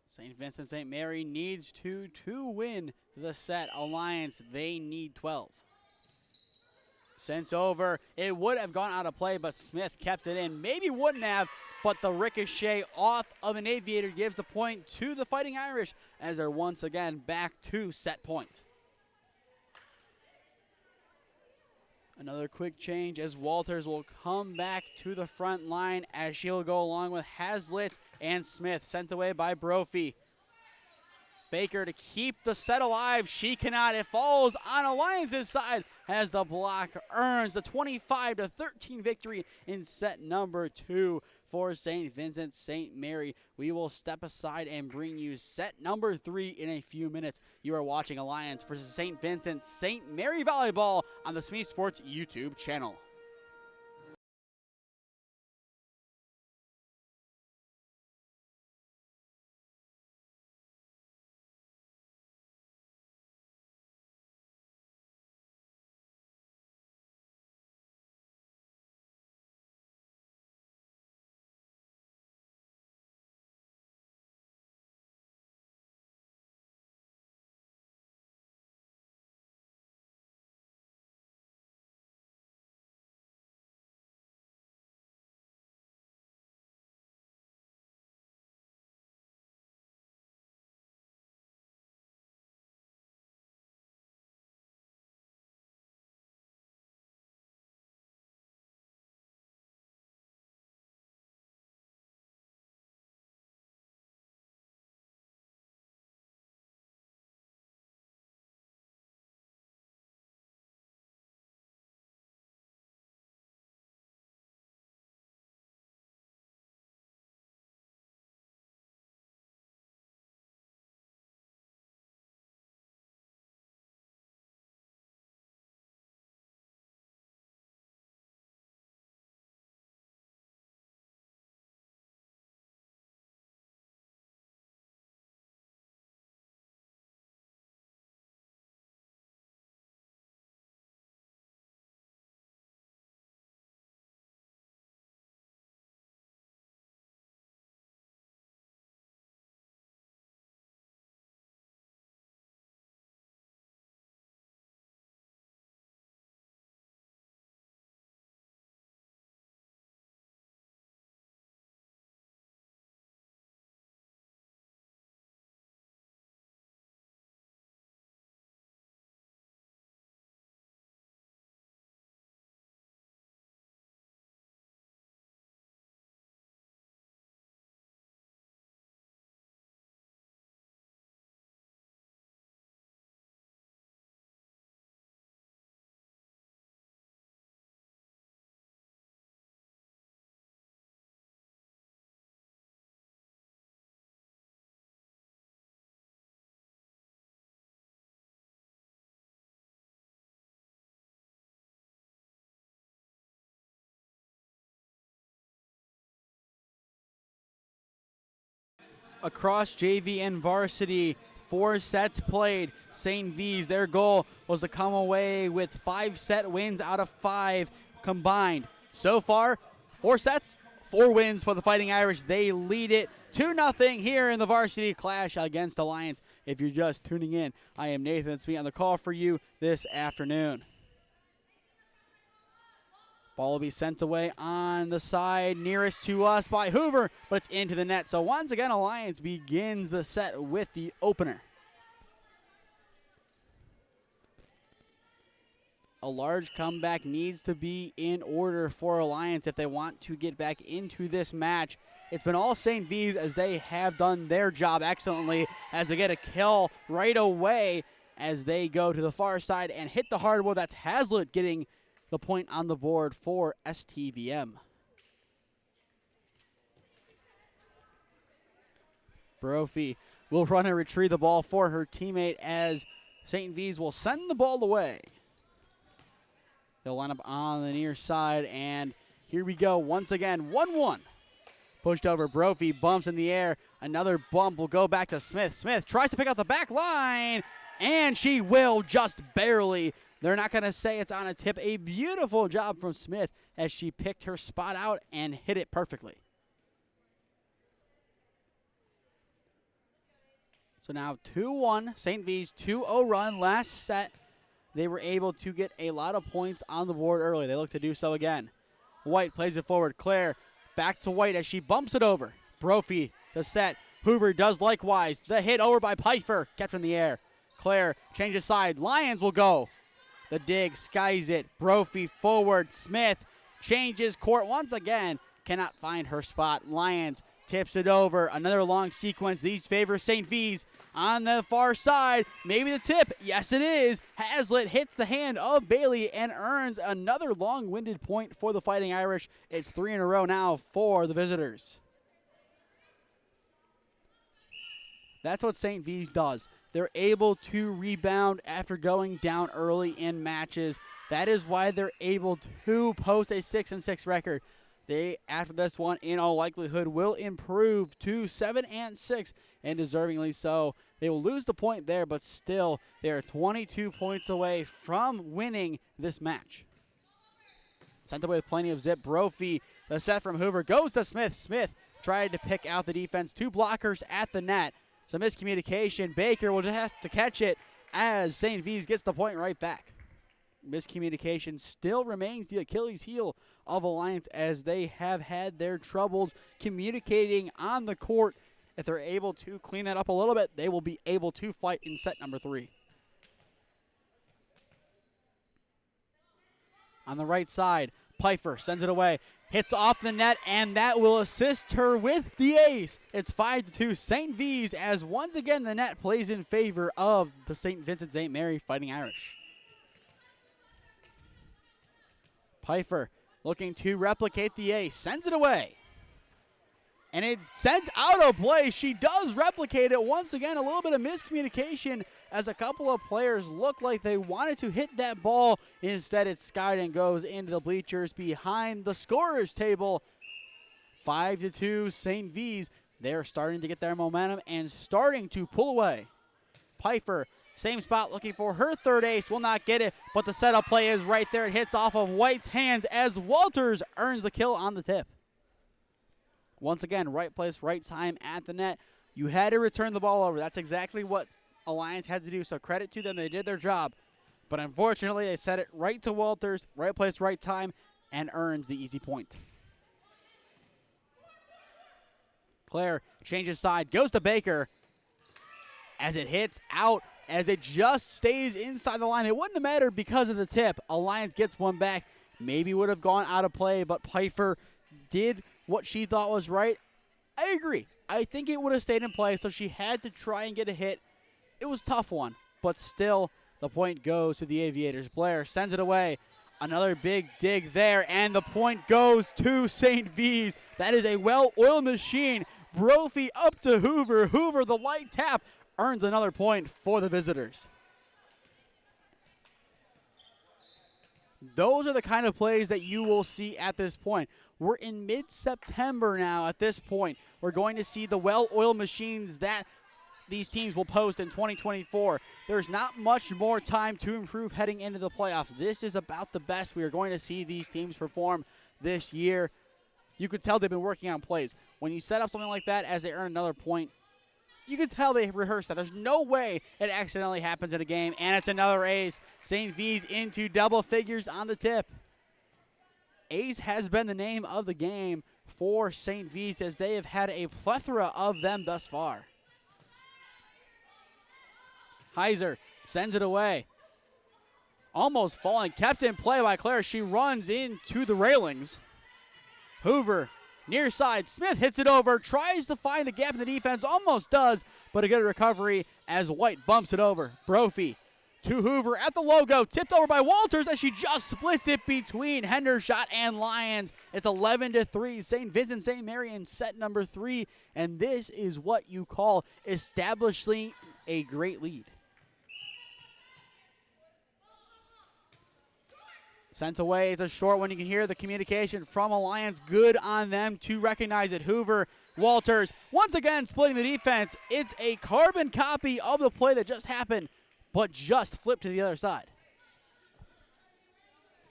Speaker 1: St. Vincent St. Mary needs to win the set. Alliance, they need 12. Sent over. It would have gone out of play, but Smith kept it in. Maybe wouldn't have, but the ricochet off of an Aviator gives the point to the Fighting Irish as they're once again back to set point. Another quick change as Walters will come back to the front line as she'll go along with Hazlitt and Smith. Sent away by Brophy. Baker to keep the set alive. She cannot. It falls on Alliance's side as the block earns the 25-13 victory in set number 2 for St. Vincent St. Mary. We will step aside and bring you set number 3 in a few minutes. You are watching Alliance versus St. Vincent St. Mary Volleyball on the SmeeSports YouTube channel. across JV and varsity. 4 sets played. St. V's, their goal was to come away with 5 set wins out of 5 combined. So far, 4 sets, 4 wins for the Fighting Irish. They lead it 2-0 here in the varsity clash against Alliance. If you're just tuning in, I am Nathan Smee on the call for you this afternoon. Ball will be sent away on the side nearest to us by Hoover, but it's into the net. So once again, Alliance begins the set with the opener. A large comeback needs to be in order for Alliance if they want to get back into this match. It's been all St. V's as they have done their job excellently as they get a kill right away as they go to the far side and hit the hardwood. That's Hazlitt getting the point on the board for STVM. Brophy will run and retrieve the ball for her teammate as St. V's will send the ball away. They'll line up on the near side, and here we go once again, 1-1. Pushed over, Brophy bumps in the air. Another bump will go back to Smith. Smith tries to pick out the back line, and she will just barely. They're not going to say it's on a tip. A beautiful job from Smith as she picked her spot out and hit it perfectly. So now 2-1, St. V's 2-0 run last set. They were able to get a lot of points on the board early. They look to do so again. White plays it forward. Claire back to White as she bumps it over. Brophy, the set. Hoover does likewise. The hit over by Pfeiffer, kept in the air. Claire changes side. Lions will go. The dig skies it. Brophy forward. Smith changes court once again. Cannot find her spot. Lions tips it over. Another long sequence. These favor St. V's on the far side. Maybe the tip. Yes, it is. Hazlitt hits the hand of Bailey and earns another long-winded point for the Fighting Irish. It's 3 in a row now for the visitors. That's what St. V's does. They're able to rebound after going down early in matches. That is why they're able to post a 6-6 record. They, after this one, in all likelihood, will improve to 7-6, and deservingly so. They will lose the point there, but still, they are 22 points away from winning this match. Sent away with plenty of zip. Brophy, the set from Hoover, goes to Smith. Smith tried to pick out the defense. 2 blockers at the net. Some miscommunication. Baker will just have to catch it as St. V's gets the point right back. Miscommunication still remains the Achilles heel of Alliance as they have had their troubles communicating on the court. If they're able to clean that up a little bit, they will be able to fight in set number 3. On the right side, Pfeiffer sends it away, hits off the net, and that will assist her with the ace. It's 5-2 St. V's as once again the net plays in favor of the St. Vincent St. Mary Fighting Irish. Pfeiffer looking to replicate the ace, sends it away. And it sends out of play. She does replicate it once again. A little bit of miscommunication as a couple of players looked like they wanted to hit that ball. Instead, it's skied and goes into the bleachers behind the scorer's table. 5-2 St. V's. They're starting to get their momentum and starting to pull away. Pfeiffer, same spot, looking for her third ace. Will not get it, but the setup play is right there. It hits off of White's hands as Walters earns the kill on the tip. Once again, right place, right time at the net. You had to return the ball over. That's exactly what Alliance had to do, so credit to them. They did their job. But unfortunately, they set it right to Walters, right place, right time, and earns the easy point. Claire changes side, goes to Baker as it hits out, as it just stays inside the line. It wouldn't have mattered because of the tip. Alliance gets one back. Maybe would have gone out of play, but Pfeiffer did what she thought was right. I agree. I think it would have stayed in play, so she had to try and get a hit. It was a tough one, but still the point goes to the Aviators. Blair sends it away. Another big dig there, and the point goes to St. V's. That is a well-oiled machine. Brophy up to Hoover. Hoover, the light tap, earns another point for the visitors. Those are the kind of plays that you will see at this point. We're in mid-September now at this point. We're going to see the well-oiled machines that these teams will post in 2024. There's not much more time to improve heading into the playoffs. This is about the best we are going to see these teams perform this year. You could tell they've been working on plays. When you set up something like that as they earn another point, you can tell they rehearsed that. There's no way it accidentally happens in a game, and it's another ace. St. V's into double figures on the tip. Ace has been the name of the game for St. V's as they have had a plethora of them thus far. Heiser sends it away. Almost falling, kept in play by Claire. She runs into the railings. Hoover, near side, Smith hits it over, tries to find the gap in the defense, almost does, but a good recovery as White bumps it over. Brophy to Hoover at the logo, tipped over by Walters as she just splits it between Hendershot and Lions. It's 11-3, St. Vincent St. Mary in set number 3, and this is what you call establishing a great lead. Sent away, it's a short one. You can hear the communication from Alliance. Good on them to recognize it. Hoover, Walters, once again splitting the defense. It's a carbon copy of the play that just happened, but just flipped to the other side.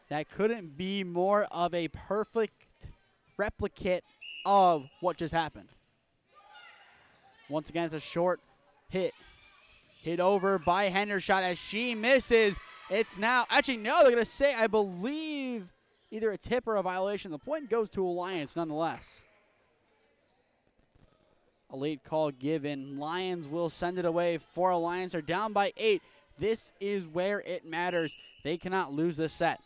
Speaker 1: That couldn't be more of a perfect replicate of what just happened. Once again, it's a short hit. Hit over by Hendershot as she misses. It's now, actually, no, they're going to say, I believe, either a tip or a violation. The point goes to Alliance nonetheless. A late call given. Lions will send it away for Alliance. They're down by 8. This is where it matters. They cannot lose this set.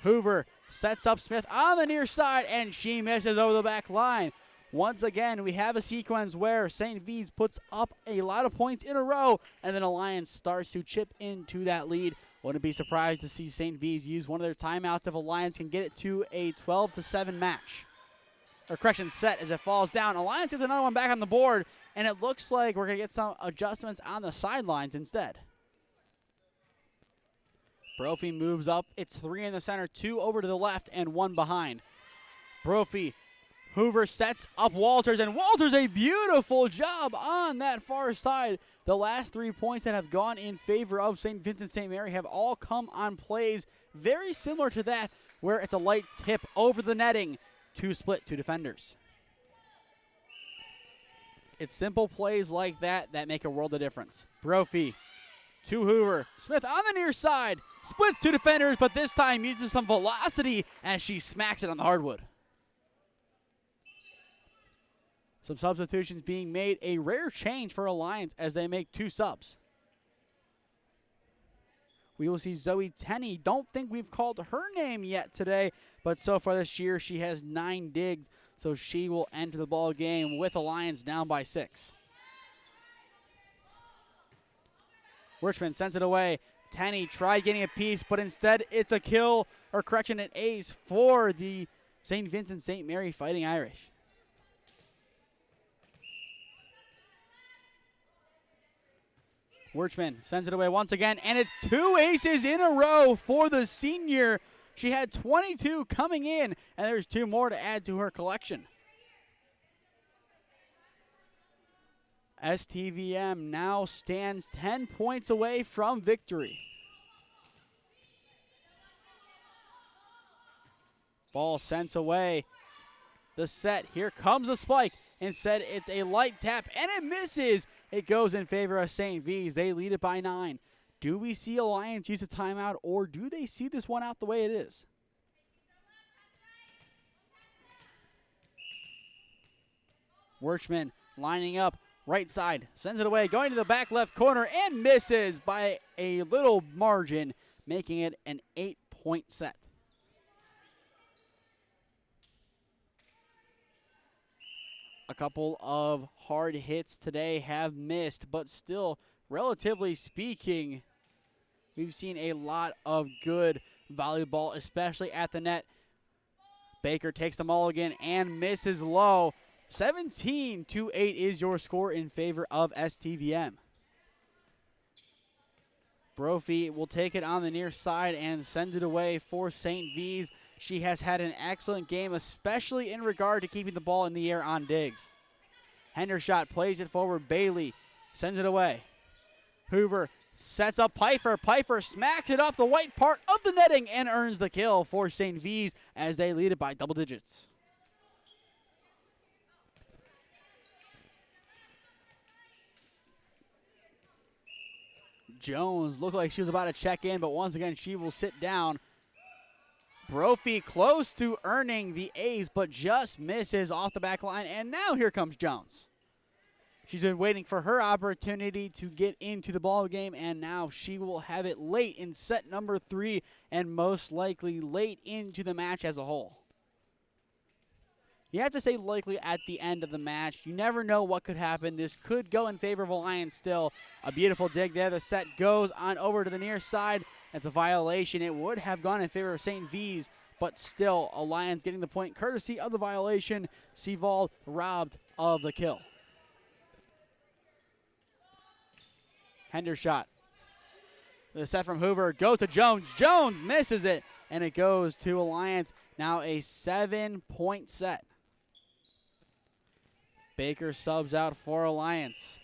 Speaker 1: Hoover sets up Smith on the near side, and she misses over the back line. Once again, we have a sequence where St. V's puts up a lot of points in a row, and then Alliance starts to chip into that lead. Wouldn't be surprised to see St. V's use one of their timeouts if Alliance can get it to a 12-7 match. Or correction, set as it falls down. Alliance gets another one back on the board, and it looks like we're going to get some adjustments on the sidelines instead. Brophy moves up. It's 3 in the center, 2 over to the left, and 1 behind. Brophy, Hoover sets up Walters, and Walters a beautiful job on that far side. The last 3 points that have gone in favor of St. Vincent St. Mary have all come on plays very similar to that, where it's a light tip over the netting to split 2 defenders. It's simple plays like that that make a world of difference. Brophy to Hoover. Smith on the near side, splits 2 defenders, but this time uses some velocity as she smacks it on the hardwood. Some substitutions being made, a rare change for Alliance as they make 2 subs. We will see Zoe Tenney. Don't think we've called her name yet today, but so far this year she has 9 digs, so she will enter the ball game with Alliance down by 6. Wirchman sends it away. Tenney tried getting a piece, but instead it's a kill, or correction, an ace for the St. Vincent St. Mary Fighting Irish. Wirchman sends it away once again, and it's 2 aces in a row for the senior. She had 22 coming in, and there's 2 more to add to her collection. STVM now stands 10 points away from victory. Ball sent away. The set, here comes the spike. Instead, it's a light tap, and it misses. It goes in favor of St. V's. They lead it by 9. Do we see Alliance use a timeout, or do they see this one out the way it is? Wirchman lining up, right side, sends it away, going to the back left corner, and misses by a little margin, making it an 8-point set. A couple of hard hits today have missed, but still, relatively speaking, we've seen a lot of good volleyball, especially at the net. Baker takes the mulligan and misses low. 17-8 is your score in favor of STVM. Brophy will take it on the near side and send it away for St. V's. She has had an excellent game, especially in regard to keeping the ball in the air on digs. Hendershot plays it forward. Bailey sends it away. Hoover sets up Pfeiffer. Pfeiffer smacks it off the white part of the netting and earns the kill for St. V's as they lead it by double digits. Jones looked like she was about to check in, but once again she will sit down. Brophy close to earning the ace, but just misses off the back line, and now here comes Jones. She's been waiting for her opportunity to get into the ball game, and now she will have it late in set number 3 and most likely late into the match as a whole. You have to say likely at the end of the match. You never know what could happen. This could go in favor of Alliance still. A beautiful dig there. The set goes on over to the near side. That's a violation. It would have gone in favor of St. V's, but still Alliance getting the point courtesy of the violation. Seavold robbed of the kill. Hendershot. The set from Hoover goes to Jones. Jones misses it, and it goes to Alliance. Now a 7-point set. Baker subs out for Alliance.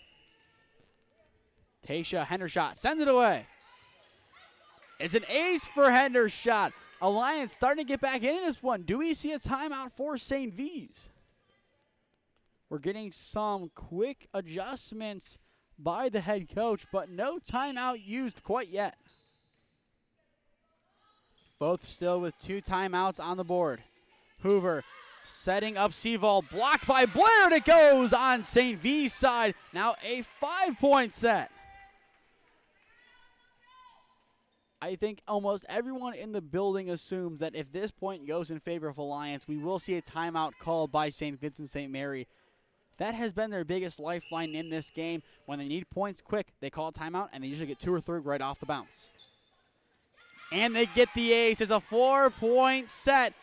Speaker 1: Tasha Hendershot sends it away. It's an ace for Hendershot. Alliance starting to get back into this one. Do we see a timeout for St. V's? We're getting some quick adjustments by the head coach, but no timeout used quite yet. Both still with 2 timeouts on the board. Hoover setting up Seavold, blocked by Blair, and it goes on St. V's side. Now a 5-point set. I think almost everyone in the building assumes that if this point goes in favor of Alliance, we will see a timeout called by St. Vincent St. Mary. That has been their biggest lifeline in this game. When they need points quick, they call a timeout, and they usually get 2 or 3 right off the bounce. And they get the ace. It's a 4-point set.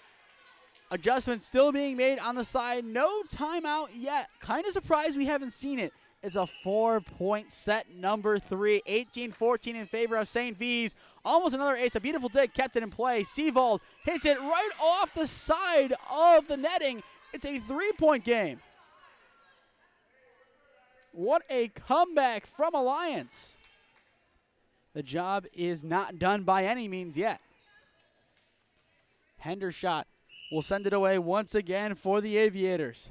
Speaker 1: Adjustment still being made on the side. No timeout yet. Kind of surprised we haven't seen it. It's a 4-point set number 3. 18-14 in favor of St. V's. Almost another ace. A beautiful dig kept it in play. Seavold hits it right off the side of the netting. It's a 3-point game. What a comeback from Alliance. The job is not done by any means yet. Hendershot will send it away once again for the Aviators.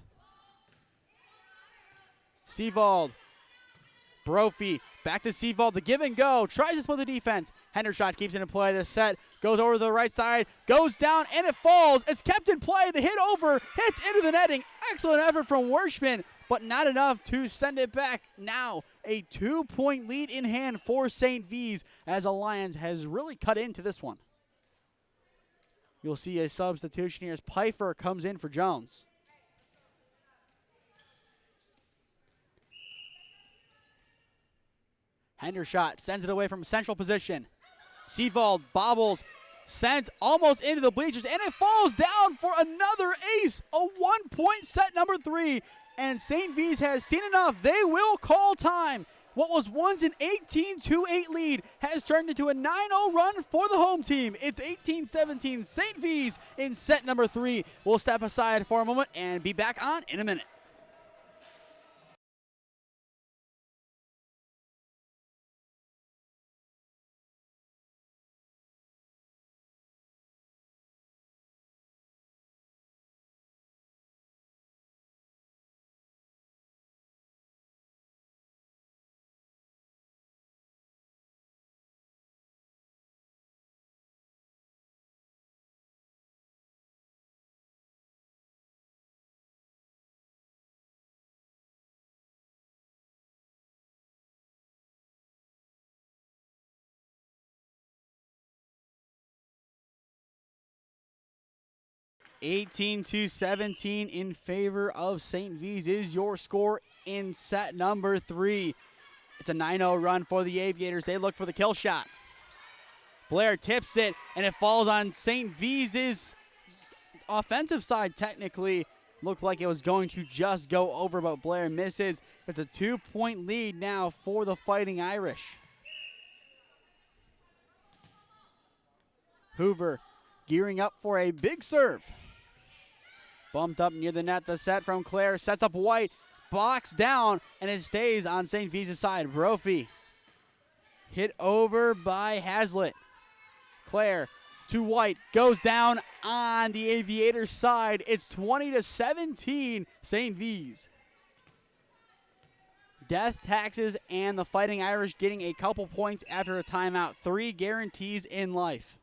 Speaker 1: Seavold. Brophy. Back to Seavold. The give and go. Tries to split the defense. Hendershot keeps it in play. The set goes over to the right side. Goes down and it falls. It's kept in play. The hit over. Hits into the netting. Excellent effort from Wershman, but not enough to send it back. Now a 2-point lead in hand for St. V's as Alliance has really cut into this one. You'll see a substitution here as Pfeiffer comes in for Jones. Hendershot sends it away from central position. Seavold bobbles, sent almost into the bleachers, and it falls down for another ace. A 1-point set number 3. And St. V's has seen enough. They will call time. What was once an 18-8 lead has turned into a 9-0 run for the home team. It's 18-17 St. V's in set number 3. We'll step aside for a moment and be back on in a minute. (18-17) in favor of St. V's is your score in set number 3. It's a 9-0 run for the Aviators. They look for the kill shot. Blair tips it, and it falls on St. V's offensive side technically. Looked like it was going to just go over, but Blair misses. It's a 2-point lead now for the Fighting Irish. Hoover gearing up for a big serve. Bumped up near the net. The set from Claire. Sets up White. Blocks down, and it stays on St. V's side. Brophy hit over by Hazlitt. Claire to White. Goes down on the Aviators side. It's 20-17 St. V's. Death Taxes and the Fighting Irish getting a couple points after a timeout. 3 guarantees in life.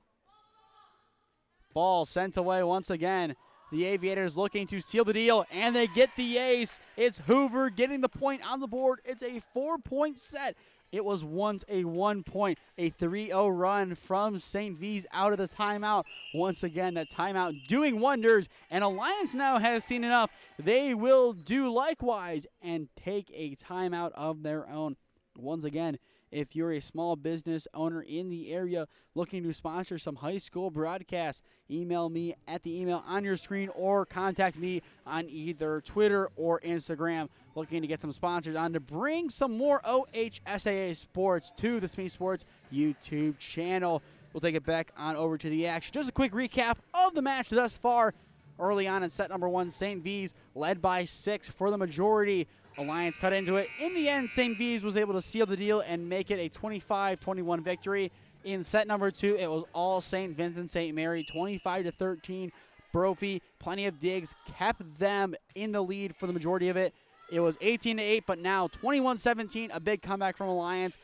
Speaker 1: Ball sent away once again. The Aviators looking to seal the deal, and they get the ace. It's Hoover getting the point on the board. It's a 4-point set. It was once a 1-point, a 3-0 run from St. V's out of the timeout. Once again, that timeout doing wonders, and Alliance now has seen enough. They will do likewise and take a timeout of their own. Once again, if you're a small business owner in the area looking to sponsor some high school broadcasts, email me at the email on your screen or contact me on either Twitter or Instagram looking to get some sponsors on to bring some more OHSAA sports to the SmeeSports YouTube channel. We'll take it back on over to the action. Just a quick recap of the match thus far. Early on in set number 1, St. V's led by 6 for the majority. Alliance cut into it. In the end, St. V's was able to seal the deal and make it a 25-21 victory. In set number 2, it was all St. Vincent St. Mary, 25-13. Brophy, plenty of digs, kept them in the lead for the majority of it. It was 18-8, but now 21-17, a big comeback from Alliance.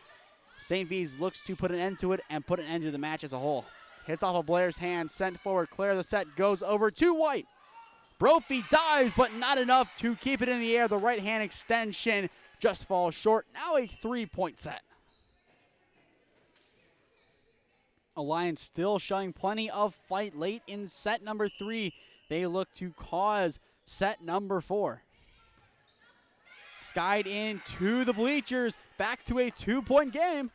Speaker 1: St. V's looks to put an end to it and put an end to the match as a whole. Hits off of Blair's hand, sent forward. Claire the set goes over to White. Brophy dives, but not enough to keep it in the air. The right hand extension just falls short. Now a 3-point set. Alliance still showing plenty of fight late in set number 3. They look to cause set number 4. Skied into the bleachers. Back to a 2-point game.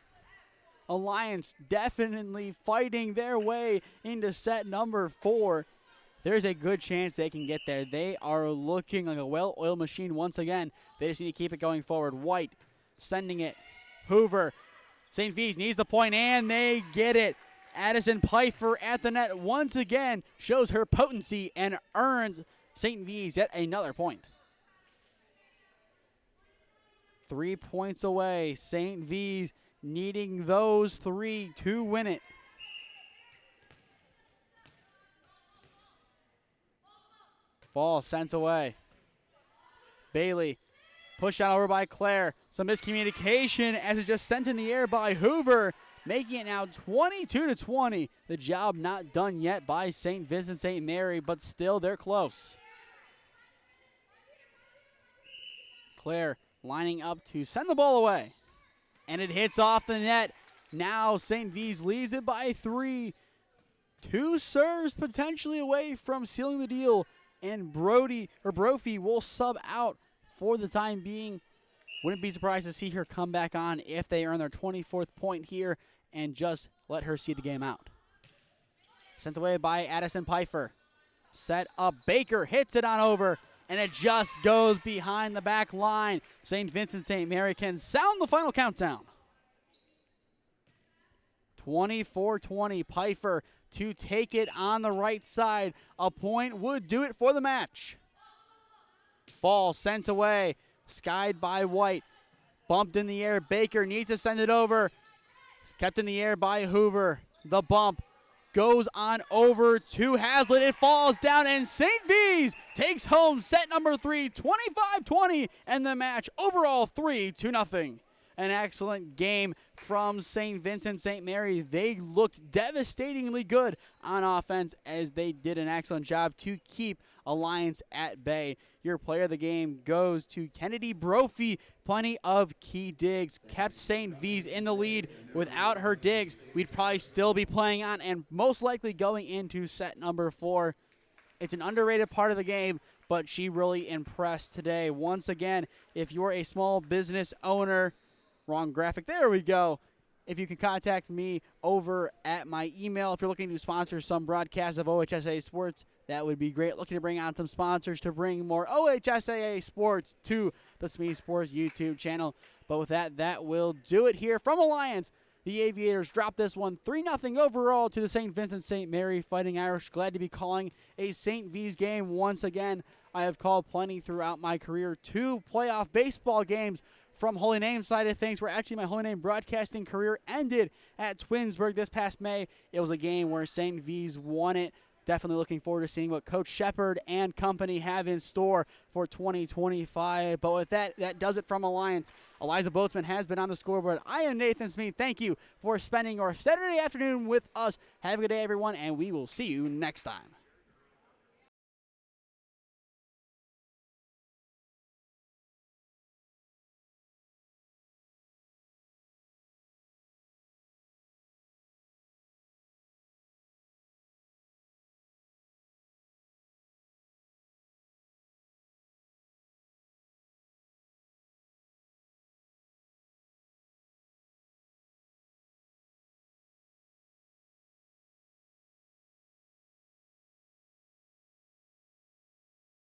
Speaker 1: Alliance definitely fighting their way into set number 4. There's a good chance they can get there. They are looking like a well-oiled machine once again. They just need to keep it going forward. White sending it. Hoover. St. V's needs the point, and they get it. Addison Pfeiffer at the net once again shows her potency and earns St. V's yet another point. 3 points away. St. V's needing those 3 to win it. Ball sent away. Bailey pushed out over by Claire. Some miscommunication as it just sent in the air by Hoover, making it now 22-20. The job not done yet by St. Vincent St. Mary, but still they're close. Claire lining up to send the ball away. And it hits off the net. Now St. V's leads it by 3. 2 serves potentially away from sealing the deal. And Brophy will sub out for the time being. Wouldn't be surprised to see her come back on if they earn their 24th point here and just let her see the game out. Sent away by Addison Pfeiffer. Set up. Baker hits it on over, and it just goes behind the back line. St. Vincent St. Mary can sound the final countdown. 24-20. Pfeiffer to take it on the right side. A point would do it for the match. Ball sent away. Skied by White. Bumped in the air. Baker needs to send it over. It's kept in the air by Hoover. The bump goes on over to Hazlitt. It falls down, and St. V's takes home set number 3, 25-20, and the match overall 3-0. An excellent game from St. Vincent St. Mary. They looked devastatingly good on offense as they did an excellent job to keep Alliance at bay. Your player of the game goes to Kennedy Brophy. Plenty of key digs kept St. V's in the lead. Without her digs, we'd probably still be playing on and most likely going into set number 4. It's an underrated part of the game, but she really impressed today. Once again, if you're a small business owner, wrong graphic. There we go. If you can contact me over at my email, if you're looking to sponsor some broadcasts of OHSAA sports, that would be great. Looking to bring on some sponsors to bring more OHSAA sports to the SmeeSports YouTube channel. But with that, that will do it here from Alliance. The Aviators dropped this one 3-0 overall to the St. Vincent St. Mary Fighting Irish. Glad to be calling a St. V's game once again. I have called plenty throughout my career. 2 playoff baseball games from Holy Name side of things, where actually my Holy Name broadcasting career ended at Twinsburg this past May. It was a game where St. V's won it. Definitely looking forward to seeing what Coach Shepard and company have in store for 2025. But with that, that does it from Alliance. Eliza Boatsman has been on the scoreboard. I am Nathan Smee. Thank you for spending your Saturday afternoon with us. Have a good day, everyone, and we will see you next time.